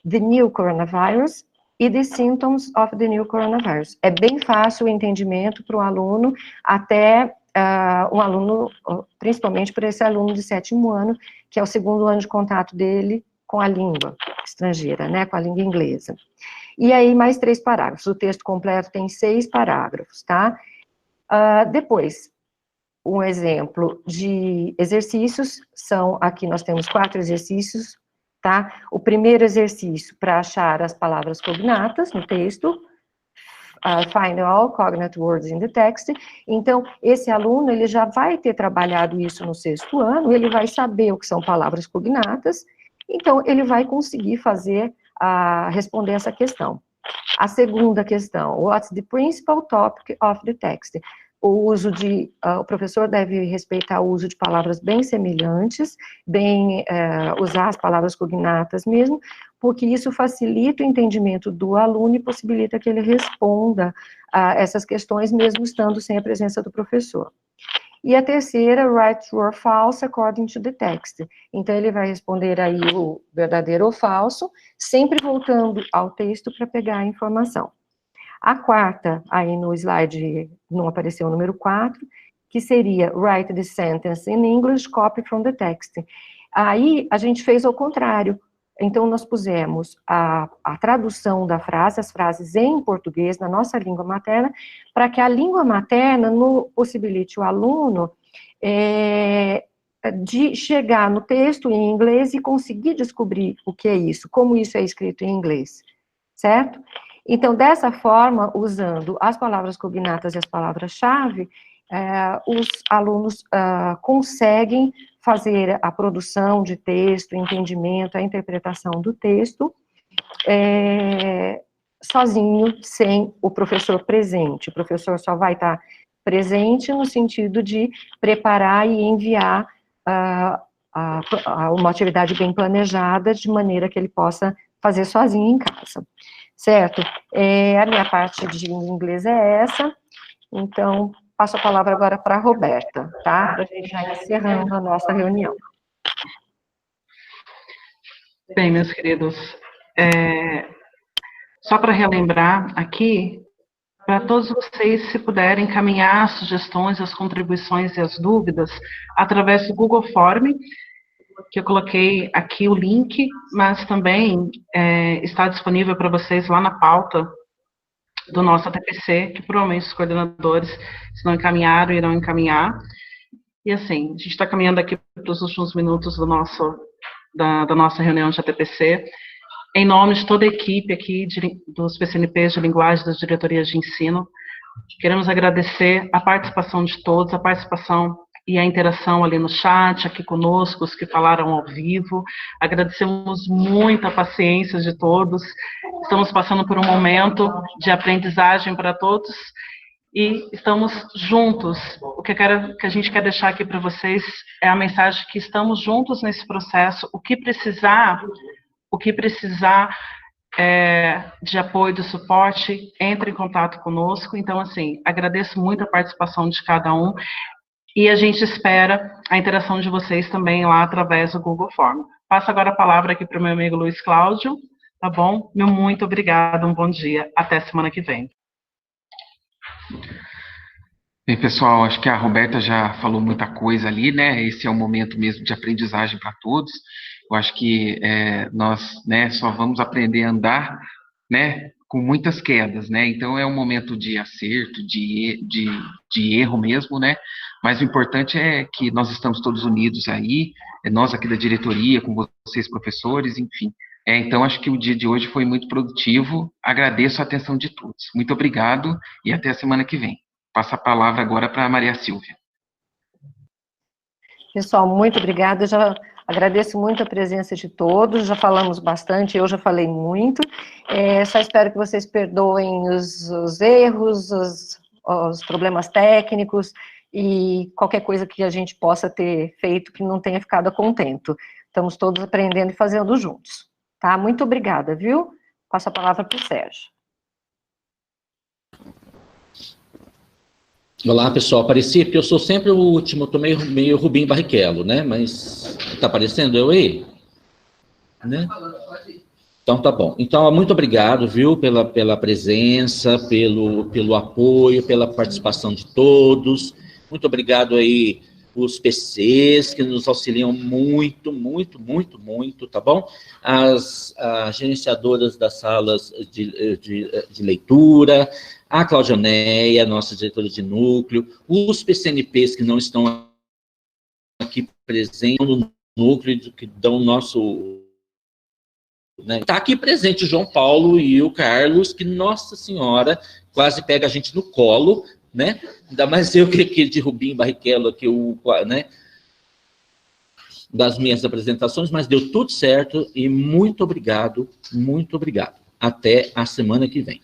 the new coronavirus e the symptoms of the new coronavirus. É bem fácil o entendimento para o aluno, até um aluno, principalmente para esse aluno de 7º ano, que é o 2º ano de contato dele com a língua estrangeira, né, com a língua inglesa. E aí, mais 3 parágrafos. O texto completo tem 6 parágrafos, tá? Depois, um exemplo de exercícios, aqui nós temos 4 exercícios, tá? O primeiro exercício, para achar as palavras cognatas no texto, find all cognate words in the text. Então, esse aluno, ele já vai ter trabalhado isso no 6º ano, ele vai saber o que são palavras cognatas, então, ele vai conseguir responder essa questão. A segunda questão, what's the principal topic of the text? O professor deve respeitar o uso de palavras bem semelhantes, usar as palavras cognatas mesmo, porque isso facilita o entendimento do aluno e possibilita que ele responda a essas questões, mesmo estando sem a presença do professor. E a terceira, write true or false according to the text. Então, ele vai responder aí o verdadeiro ou falso, sempre voltando ao texto para pegar a informação. A quarta, aí no slide não apareceu o número 4, que seria write the sentence in English, copy from the text. Aí, a gente fez ao contrário. Então, nós pusemos a tradução da frase, as frases em português, na nossa língua materna, para que a língua materna possibilite o aluno de chegar no texto em inglês e conseguir descobrir o que é isso, como isso é escrito em inglês, certo? Então, dessa forma, usando as palavras cognatas e as palavras-chave, os alunos conseguem fazer a produção de texto, o entendimento, a interpretação do texto, sozinho, sem o professor presente. O professor só vai estar presente no sentido de preparar e enviar uma atividade bem planejada, de maneira que ele possa fazer sozinho em casa, certo? A minha parte de inglês é essa, então, passo a palavra agora para a Roberta, tá? Para a gente já encerrando a nossa reunião. Bem, meus queridos, só para relembrar aqui, para todos vocês, se puderem encaminhar as sugestões, as contribuições e as dúvidas através do Google Form, que eu coloquei aqui o link, mas também está disponível para vocês lá na pauta do nosso ATPC, que provavelmente os coordenadores, se não encaminharam, irão encaminhar. E assim, a gente está caminhando aqui para os últimos minutos da nossa reunião de ATPC. Em nome de toda a equipe aqui dos PCNPs de linguagem das diretorias de ensino, queremos agradecer a participação de todos, a participação e a interação ali no chat, aqui conosco, os que falaram ao vivo. Agradecemos muito a paciência de todos. Estamos passando por um momento de aprendizagem para todos e estamos juntos. O que a gente quer deixar aqui para vocês é a mensagem que estamos juntos nesse processo. O que precisar de apoio, de suporte, entre em contato conosco. Então, assim, agradeço muito a participação de cada um e a gente espera a interação de vocês também lá através do Google Form. Passo agora a palavra aqui para o meu amigo Luiz Cláudio, tá bom? Meu muito obrigado, um bom dia, até semana que vem. Bem, pessoal, acho que a Roberta já falou muita coisa ali, né? Esse é um momento mesmo de aprendizagem para todos. Eu acho que nós, né, só vamos aprender a andar, né, com muitas quedas, né? Então é um momento de acerto, de erro mesmo, né? Mas o importante é que nós estamos todos unidos aí, nós aqui da diretoria, com vocês professores, enfim. Então acho que o dia de hoje foi muito produtivo. Agradeço a atenção de todos. Muito obrigado e até a semana que vem. Passo a palavra agora para a Maria Silvia. Pessoal, muito obrigada. Eu já agradeço muito a presença de todos, já falamos bastante, eu já falei muito. Só espero que vocês perdoem os erros, os problemas técnicos e qualquer coisa que a gente possa ter feito que não tenha ficado a contento. Estamos todos aprendendo e fazendo juntos. Tá? Muito obrigada, viu? Passo a palavra para o Sérgio. Olá, pessoal. Apareci porque eu sou sempre o último, eu tô meio Rubinho Barrichello, né? Mas tá aparecendo eu aí? Né? Então tá bom. Então, muito obrigado, viu, pela presença, pelo apoio, pela participação de todos. Muito obrigado aí os PCs, que nos auxiliam muito, tá bom? As gerenciadoras das salas de leitura, a Claudioneia, nossa diretora de núcleo, os PCNPs que não estão aqui presentes no núcleo, que dão o nosso... Né? Está aqui presente o João Paulo e o Carlos, que, nossa senhora, quase pega a gente no colo, né? Ainda mais eu que aqui de Rubinho Barrichello, aqui, né? Das minhas apresentações, mas deu tudo certo e muito obrigado, muito obrigado. Até a semana que vem.